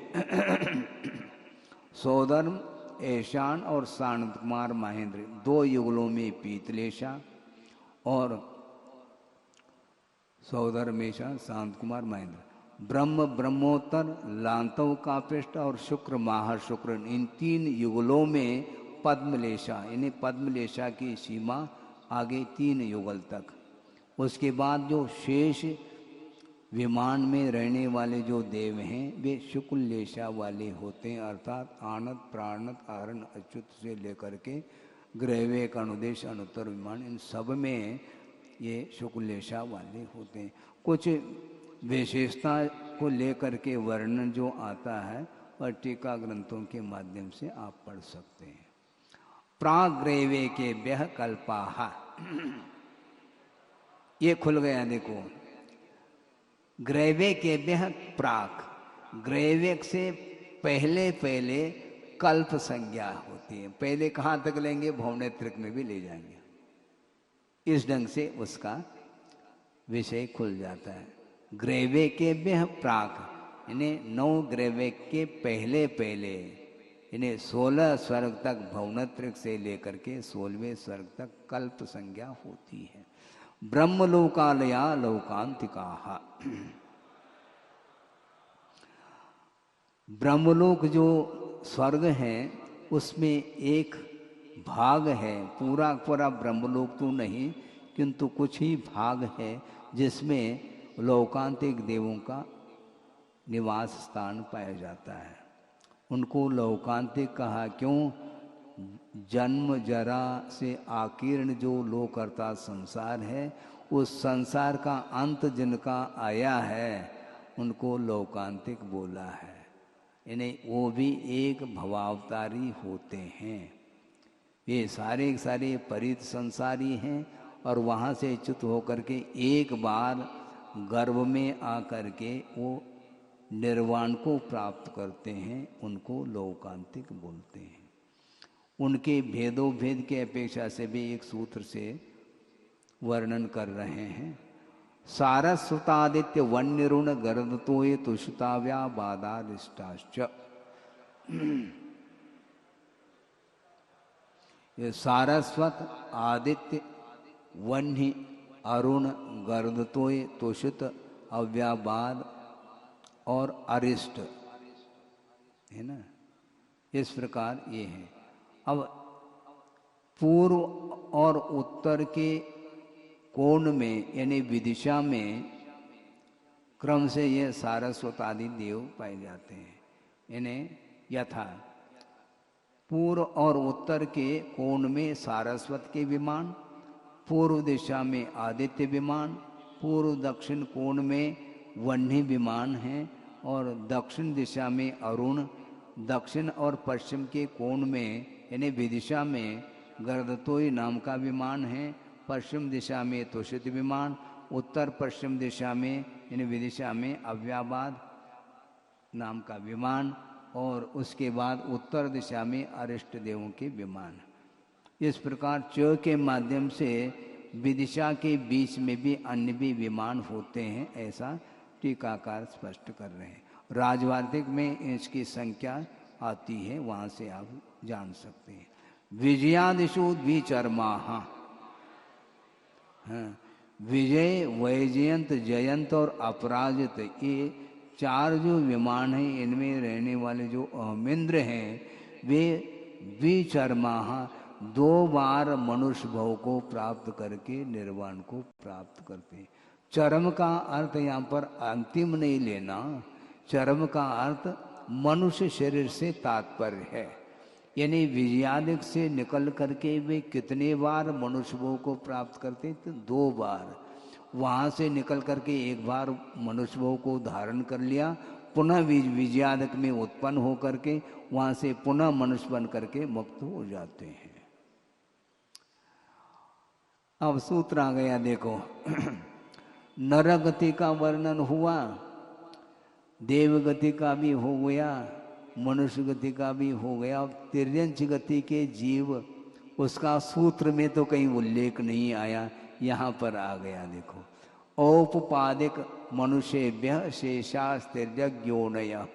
सौधर्म ऐशान और शांत कुमार महेंद्र 2 युगलों में पीतलेशा और सौधर्मेशा शांत कुमार महेंद्र। ब्रह्म ब्रह्मोत्तर लांतव कापिष्ट और शुक्र महाशुक्र इन 3 युगलों में पद्मलेशा यानी पद्मलेशा की सीमा आगे 3 युगल तक। उसके बाद जो शेष विमान में रहने वाले जो देव हैं वे शुक्ल लेशा वाले होते हैं, अर्थात आनत प्राणत आरण अच्युत से लेकर के ग्रहवेक अनुदेश अनुत्तर विमान इन सब में ये शुक्ल लेशा वाले होते हैं। कुछ विशेषता को लेकर के वर्णन जो आता है वह टीका ग्रंथों के माध्यम से आप पढ़ सकते हैं। प्राग्रैवे के व्यह कल्पाहा ये खुल गया देखो। ग्रैवे के व्यह प्राक, ग्रैवेक से पहले पहले कल्प संज्ञा होती है। पहले कहाँ तक लेंगे? भवनेत्रिक में भी ले जाएंगे। इस ढंग से उसका विषय खुल जाता है। ग्रैवे के व्यह प्राक यानी 9 ग्रैवेक के पहले पहले यानी 16 स्वर्ग तक भवनत्रिक से लेकर के 16वें स्वर्ग तक कल्प संज्ञा होती है। ब्रह्मलोकालया लोकांतिका। ब्रह्मलोक जो स्वर्ग है उसमें एक भाग है, पूरा पूरा ब्रह्मलोक तो नहीं किंतु कुछ ही भाग है जिसमें लोकांतिक देवों का निवास स्थान पाया जाता है। उनको लोकांतिक कहा क्यों? जन्म जरा से आकीर्ण जो लोक अर्थात संसार है, उस संसार का अंत जिनका आया है उनको लोकांतिक बोला है। यानी वो भी एक भवावतारी होते हैं। ये सारे सारे परित संसारी हैं और वहाँ से च्युत होकर के एक बार गर्भ में आकर के वो निर्वाण को प्राप्त करते हैं, उनको लोकांतिक बोलते हैं। उनके भेदों भेद के अपेक्षा से भी एक सूत्र से वर्णन कर रहे हैं। सारस्वतादित्य वन्यरुण गर्दतोय तुषुताव्या बाधारिष्टाश्च। ये सारस्वत आदित्य वन्य अरुण गर्दतोय तुषित अव्याबाद और अरिष्ट है ना, इस प्रकार ये है। अब पूर्व और उत्तर के कोण में यानी विदिशा में क्रम से ये सारस्वत आदि देव पाए जाते हैं। इन्हें यथा पूर्व और उत्तर के कोण में सारस्वत के विमान, पूर्व दिशा में आदित्य विमान, पूर्व दक्षिण कोण में वह्नि विमान हैं और दक्षिण दिशा में अरुण, दक्षिण और पश्चिम के कोण में यानी विदिशा में गर्दतोय नाम का विमान है, पश्चिम दिशा में तुषित विमान, उत्तर पश्चिम दिशा में यानी विदिशा में अव्याबाद नाम का विमान और उसके बाद उत्तर दिशा में अरिष्ट देवों के विमान। इस प्रकार च के माध्यम से विदिशा के बीच में भी अन्य भी विमान होते हैं, ऐसा टीकाकार स्पष्ट कर रहे हैं। राजवार्तिक में इसकी संख्या आती है, वहाँ से आप जान सकते हैं। विजयादिशु द्विचर्माः, हाँ, विजय, वैजयंत, जयंत और अपराजित, ये चार जो विमान हैं, इनमें रहने वाले जो अहमिंद्र हैं वे द्विचर्माः, 2 बार मनुष्य भव को प्राप्त करके निर्वाण को प्राप्त करते हैं। चरम का अर्थ यहाँ पर अंतिम नहीं लेना, चरम का अर्थ मनुष्य शरीर से तात्पर्य है। यानी विजयादिक से निकल करके वे कितने बार मनुष्य भोग को प्राप्त करते, तो 2 बार। वहाँ से निकल करके एक बार मनुष्य भोग को धारण कर लिया, पुनः विजयादिक में उत्पन्न हो करके वहाँ से पुनः मनुष्य बन करके मुक्त हो जाते हैं। अब सूत्र आ गया, देखो नर गति का वर्णन हुआ, देव गति का भी हो गया, मनुष्य गति का भी हो गया। तिर्यंच गति के जीव, उसका सूत्र में तो कहीं उल्लेख नहीं आया, यहाँ पर आ गया। देखो, औपपादिक मनुष्येभ्यः शेषास्तिर्यज्ञोनयः।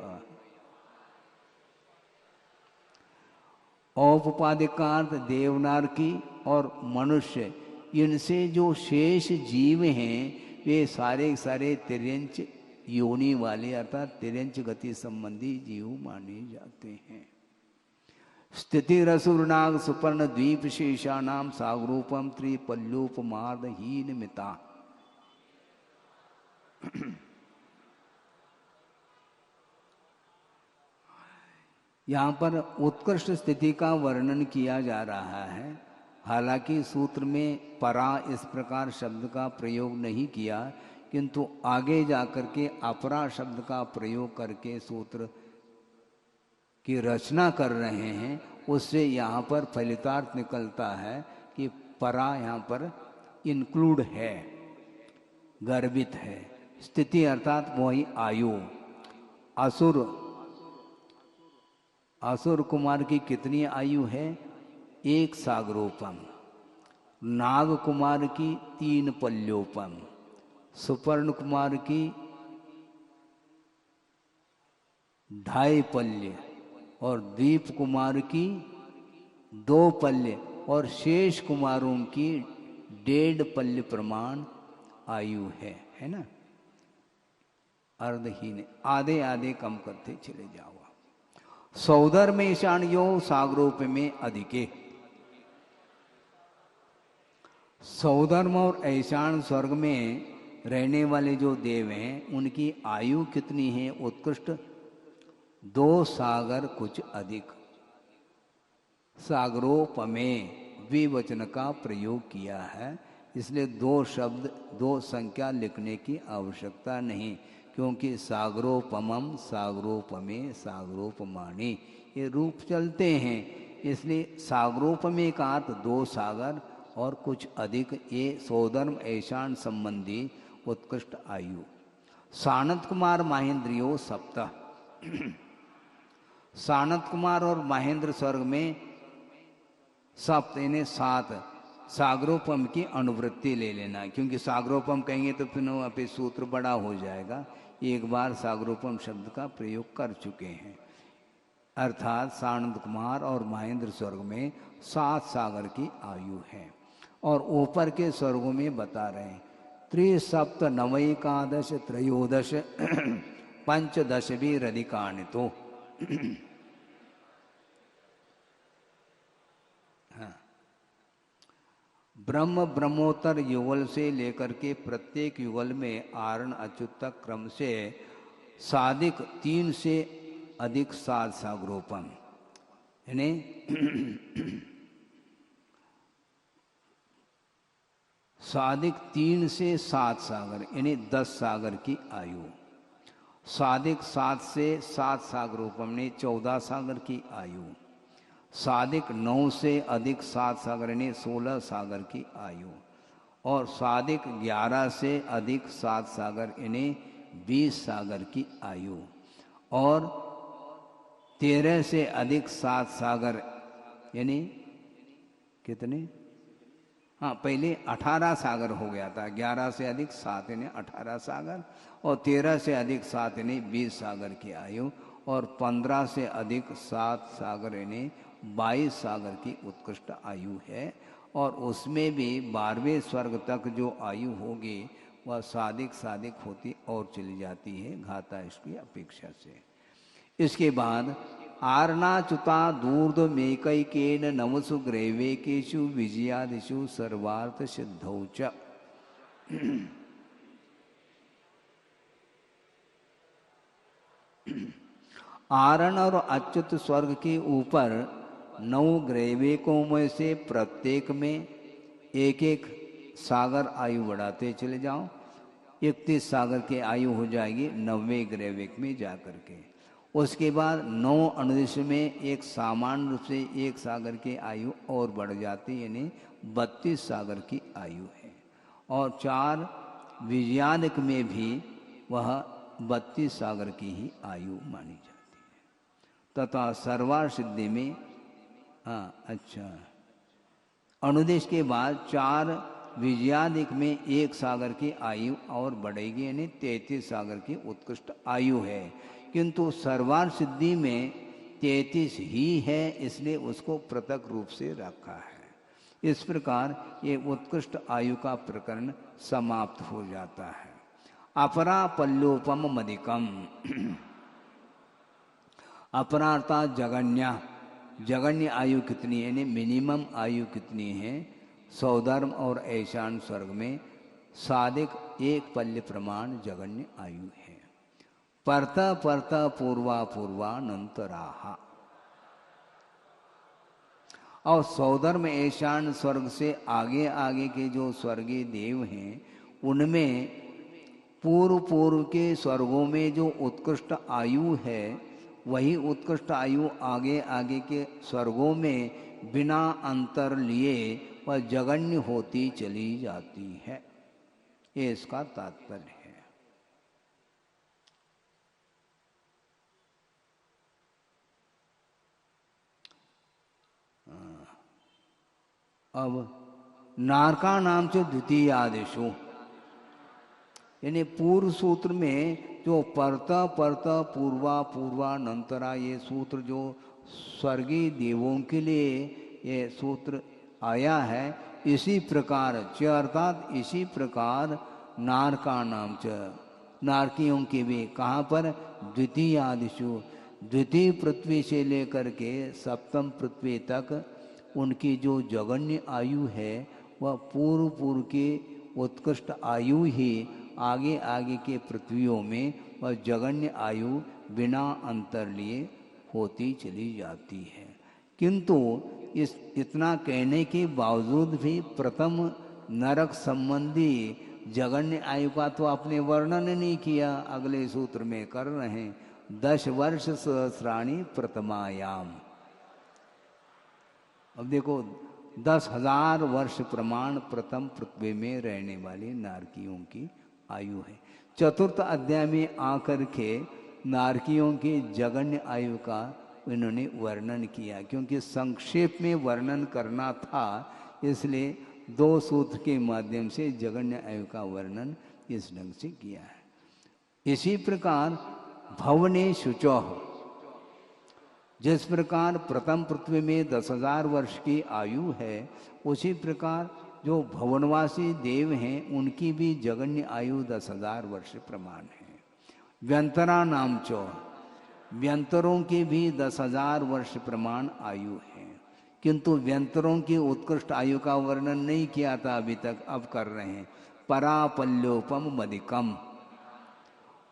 औपपादिक का अर्थ देवनार की और मनुष्य, इनसे जो शेष जीव हैं वे सारे सारे तिर्यंच योनि वाले अर्थात तिर्यंच गति संबंधी जीव माने जाते हैं। स्थिति रसुरनाग सुपर्ण द्वीप शेषानाम सागरूपम त्रिपल्योपमार्दहीन मिता। यहाँ पर उत्कृष्ट स्थिति का वर्णन किया जा रहा है। हालांकि सूत्र में परा इस प्रकार शब्द का प्रयोग नहीं किया, किंतु आगे जाकर के अपरा शब्द का प्रयोग करके सूत्र की रचना कर रहे हैं। उससे यहाँ पर फलितार्थ निकलता है कि परा यहाँ पर इंक्लूड है, गर्भित है। स्थिति अर्थात वही आयु। असुर कुमार की कितनी आयु है? 1 सागरोपम। नाग कुमार की 3 पल्योपम। सुपर्ण कुमार की 2.5 पल्य और द्वीप कुमार की 2 पल्य और शेष कुमारों की 1.5 पल्य प्रमाण आयु है ना। अर्धहीन, आधे आधे कम करते चले जाओ। सौदर में ईशान्यो सागरोप में अधिके। सौधर्म और ऐशान स्वर्ग में रहने वाले जो देव हैं उनकी आयु कितनी है? उत्कृष्ट 2 सागर कुछ अधिक। सागरोपमे द्विवचन का प्रयोग किया है, इसलिए 2 शब्द 2 संख्या लिखने की आवश्यकता नहीं, क्योंकि सागरोपमम, सागरोपमे, सागरोपमाणी ये रूप चलते हैं। इसलिए सागरोपमे का अर्थ 2 सागर और कुछ अधिक, ये सौधर्म ऐशान संबंधी उत्कृष्ट आयु। सानत कुमार महेंद्रियो सप्त। सानत कुमार और महेंद्र स्वर्ग में सप्त यानी 7। सागरोपम की अनुवृत्ति ले लेना, क्योंकि सागरोपम कहेंगे तो फिर वहाँ पे सूत्र बड़ा हो जाएगा। एक बार सागरोपम शब्द का प्रयोग कर चुके हैं, अर्थात सानंद कुमार और महेंद्र स्वर्ग में 7 सागर की आयु है। और ऊपर के स्वर्गों में बता रहे हैं 3 नवैकादश त्रयोदश पंचदश भी रधिकानितो। हाँ, ब्रह्म ब्रह्मोत्तर युगल से लेकर के प्रत्येक युगल में आरण अच्युत तक क्रम से साधिक 3 से अधिक 7 सागरोपम, यानी साधिक 3 से 7 सागर यानी 10 सागर की आयु। साधिक 7 से 7 सागरोपम ने 14 सागर की आयु। साधिक 9 से अधिक 7 सागर ने 16 सागर की आयु। और साधिक 11 से अधिक 7 सागर इन्हें 20 सागर की आयु। और 13 से अधिक 7 सागर, यानी कितने, हाँ पहले 18 सागर हो गया था, 11 से अधिक 7 यानी 18 सागर, और 13 से अधिक 7 यानी 20 सागर की आयु, और 15 से अधिक 7 सागर यानी 22 सागर की उत्कृष्ट आयु है। और उसमें भी 12वें स्वर्ग तक जो आयु होगी वह साधिक साधिक होती और चली जाती है घाता इसकी अपेक्षा से। इसके बाद आरणाच्युता दूर्ध मेकैकेन नवसु ग्रैवेकेषु विजयादिषु सर्वार्थ सिद्धौ च। आरण और अच्युत स्वर्ग के ऊपर 9 ग्रैवेकों में से प्रत्येक में एक एक सागर आयु बढ़ाते चले जाओ, 31 सागर की आयु हो जाएगी 90वें ग्रैवेक में जाकर के। उसके बाद 9 अनुदिश में एक सामान्य रूप से एक सागर की आयु और बढ़ जाती, यानी 32 सागर की आयु है। और 4 विजयानिक में भी वह 32 सागर की ही आयु मानी जाती है। तथा सर्वार्थ सिद्धि में, हाँ अच्छा, अनुदेश के बाद 4 विजयादिक में एक सागर की आयु और बढ़ेगी, यानी 33 सागर की उत्कृष्ट आयु है। किंतु सर्वार्थ सिद्धि में 33 ही है, इसलिए उसको पृथक रूप से रखा है। इस प्रकार ये उत्कृष्ट आयु का प्रकरण समाप्त हो जाता है। अपरा पल्लोपम मदिकम, अपरा अर्थात जगन्य, जगन्य आयु कितनी है, यानी मिनिमम आयु कितनी है। सौधर्म और ऐशान स्वर्ग में साधिक एक पल्य प्रमाण जगन्य आयु है। परत परत पूर्वा पूर्वानंतराहा, और सौधर्म ऐशान स्वर्ग से आगे आगे के जो स्वर्गीय देव हैं उनमें पूर्व पूर्व के स्वर्गों में जो उत्कृष्ट आयु है वही उत्कृष्ट आयु आगे आगे के स्वर्गों में बिना अंतर लिए वह जगन्य होती चली जाती है। ये इसका तात्पर्य है। अब नारका नाम से द्वितीय आदेशो, यानी पूर्व सूत्र में जो परता परता पूर्वा पूर्वानंतरा ये सूत्र जो स्वर्गीय देवों के लिए ये सूत्र आया है, इसी प्रकार च अर्थात इसी प्रकार नारका नाम च, नारकियों के भी कहाँ पर, द्वितीय आदिशु, द्वितीय पृथ्वी से लेकर के सप्तम पृथ्वी तक उनकी जो जगन्य आयु है वह पूर्व पूर्व के उत्कृष्ट आयु ही आगे आगे के पृथ्वियों में वह जगन्य आयु बिना अंतर लिए होती चली जाती है। किंतु इस इतना कहने के बावजूद भी प्रथम नरक संबंधी जगन्य आयु का तो आपने वर्णन नहीं किया, अगले सूत्र में कर रहे हैं 10 वर्ष सहस्राणी प्रथमायाम। अब देखो 10,000 वर्ष प्रमाण प्रथम पृथ्वी में रहने वाली नारकियों की आयु है। चतुर्थ अध्याय में आकर के नारकियों की जगन्य आयु का इन्होंने वर्णन किया, क्योंकि संक्षेप में वर्णन करना था, इसलिए 2 सूत्र के माध्यम से जगन्य आयु का वर्णन इस ढंग से किया है। इसी प्रकार भवने शुचोह, जिस प्रकार प्रथम पृथ्वी में 10,000 वर्ष की आयु है, उसी प्रकार जो भवनवासी देव हैं उनकी भी जगन्य आयु 10,000 वर्ष प्रमाण है। व्यंतरा नाम चो, व्यंतरों की भी 10,000 वर्ष प्रमाण आयु है, किंतु व्यंतरों की उत्कृष्ट आयु का वर्णन नहीं किया था अभी तक, अब कर रहे हैं। परापल्योपम मदिकम,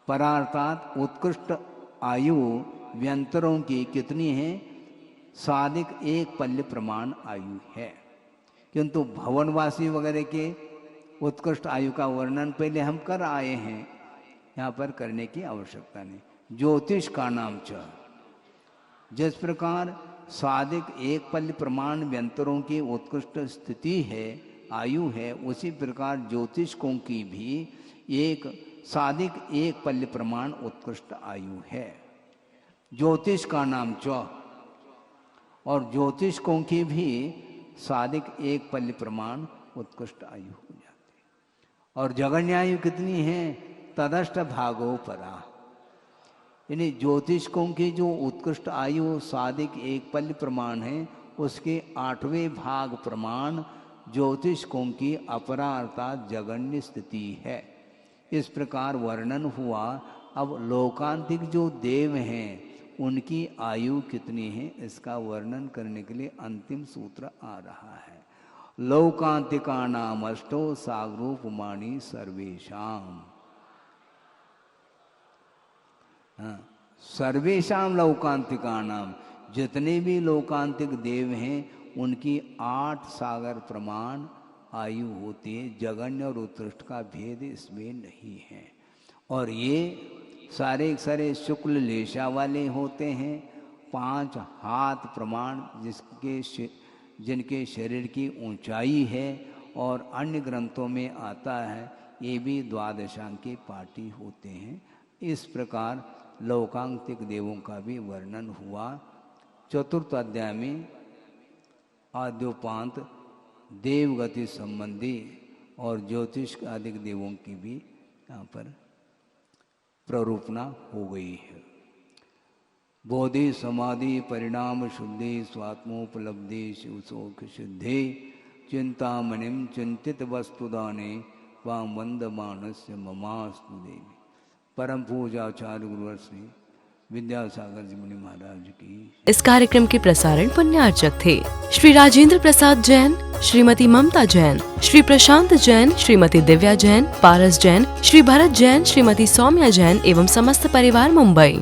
परा अर्थात उत्कृष्ट आयु व्यंतरों की कितनी है, साधिक एक पल्य प्रमाण आयु है। किंतु भवनवासी वगैरह के उत्कृष्ट आयु का वर्णन पहले हम कर आए हैं, यहाँ पर करने की आवश्यकता नहीं। ज्योतिष का नाम च, जिस प्रकार साधिक एक पल्य प्रमाण व्यंतरों की उत्कृष्ट स्थिति है, आयु है, उसी प्रकार ज्योतिषकों की भी एक साधिक एक पल्य प्रमाण उत्कृष्ट आयु है। ज्योतिष का नाम चौ, और ज्योतिषकों की भी साधिक एक पल्ली प्रमाण उत्कृष्ट आयु हो जाती है। और जगन्य आयु कितनी है? तदष्ट भागो परा, यानी ज्योतिषकों की जो उत्कृष्ट आयु साधिक एक पल्ली प्रमाण है, उसके 8वें भाग प्रमाण ज्योतिषकों की अपरा अर्थात जगन्य स्थिति है। इस प्रकार वर्णन हुआ। अब लोकांतिक जो देव हैं उनकी आयु कितनी है, इसका वर्णन करने के लिए अंतिम सूत्र आ रहा है। लोकांतिका नाम अष्टो सागरूपमाणी सर्वेशाम। सर्वेशाम लोकांतिका नाम, जितने भी लोकांतिक देव हैं उनकी 8 सागर प्रमाण आयु होती है। जगन्य और उत्कृष्ट का भेद इसमें नहीं है। और ये सारे शुक्ल लेशा वाले होते हैं। 5 हाथ प्रमाण जिनके शरीर की ऊंचाई है, और अन्य ग्रंथों में आता है ये भी द्वादशांकी पाटी होते हैं। इस प्रकार लोकांतिक देवों का भी वर्णन हुआ। चतुर्थ अध्याय में आद्योपांत देवगति संबंधी और ज्योतिष आदि देवों की भी यहाँ पर प्ररूपणा हो गई है। बोधि समाधि परिणाम शुद्धि स्वात्मोपलब्धि शिवसोख सिद्धि चिंतामणिम चिंतित वस्तुदाने वाम वंद मानस्य ममास्तु देवी। परम पूजाचार्य गुरुवर श्री विद्यासागर जी मुनि महाराज की। इस कार्यक्रम के प्रसारण पुण्यार्चक थे श्री राजेंद्र प्रसाद जैन, श्रीमती ममता जैन, श्री प्रशांत जैन, श्रीमती दिव्या जैन, पारस जैन, श्री भरत जैन, श्रीमती सौम्या जैन एवं समस्त परिवार मुंबई।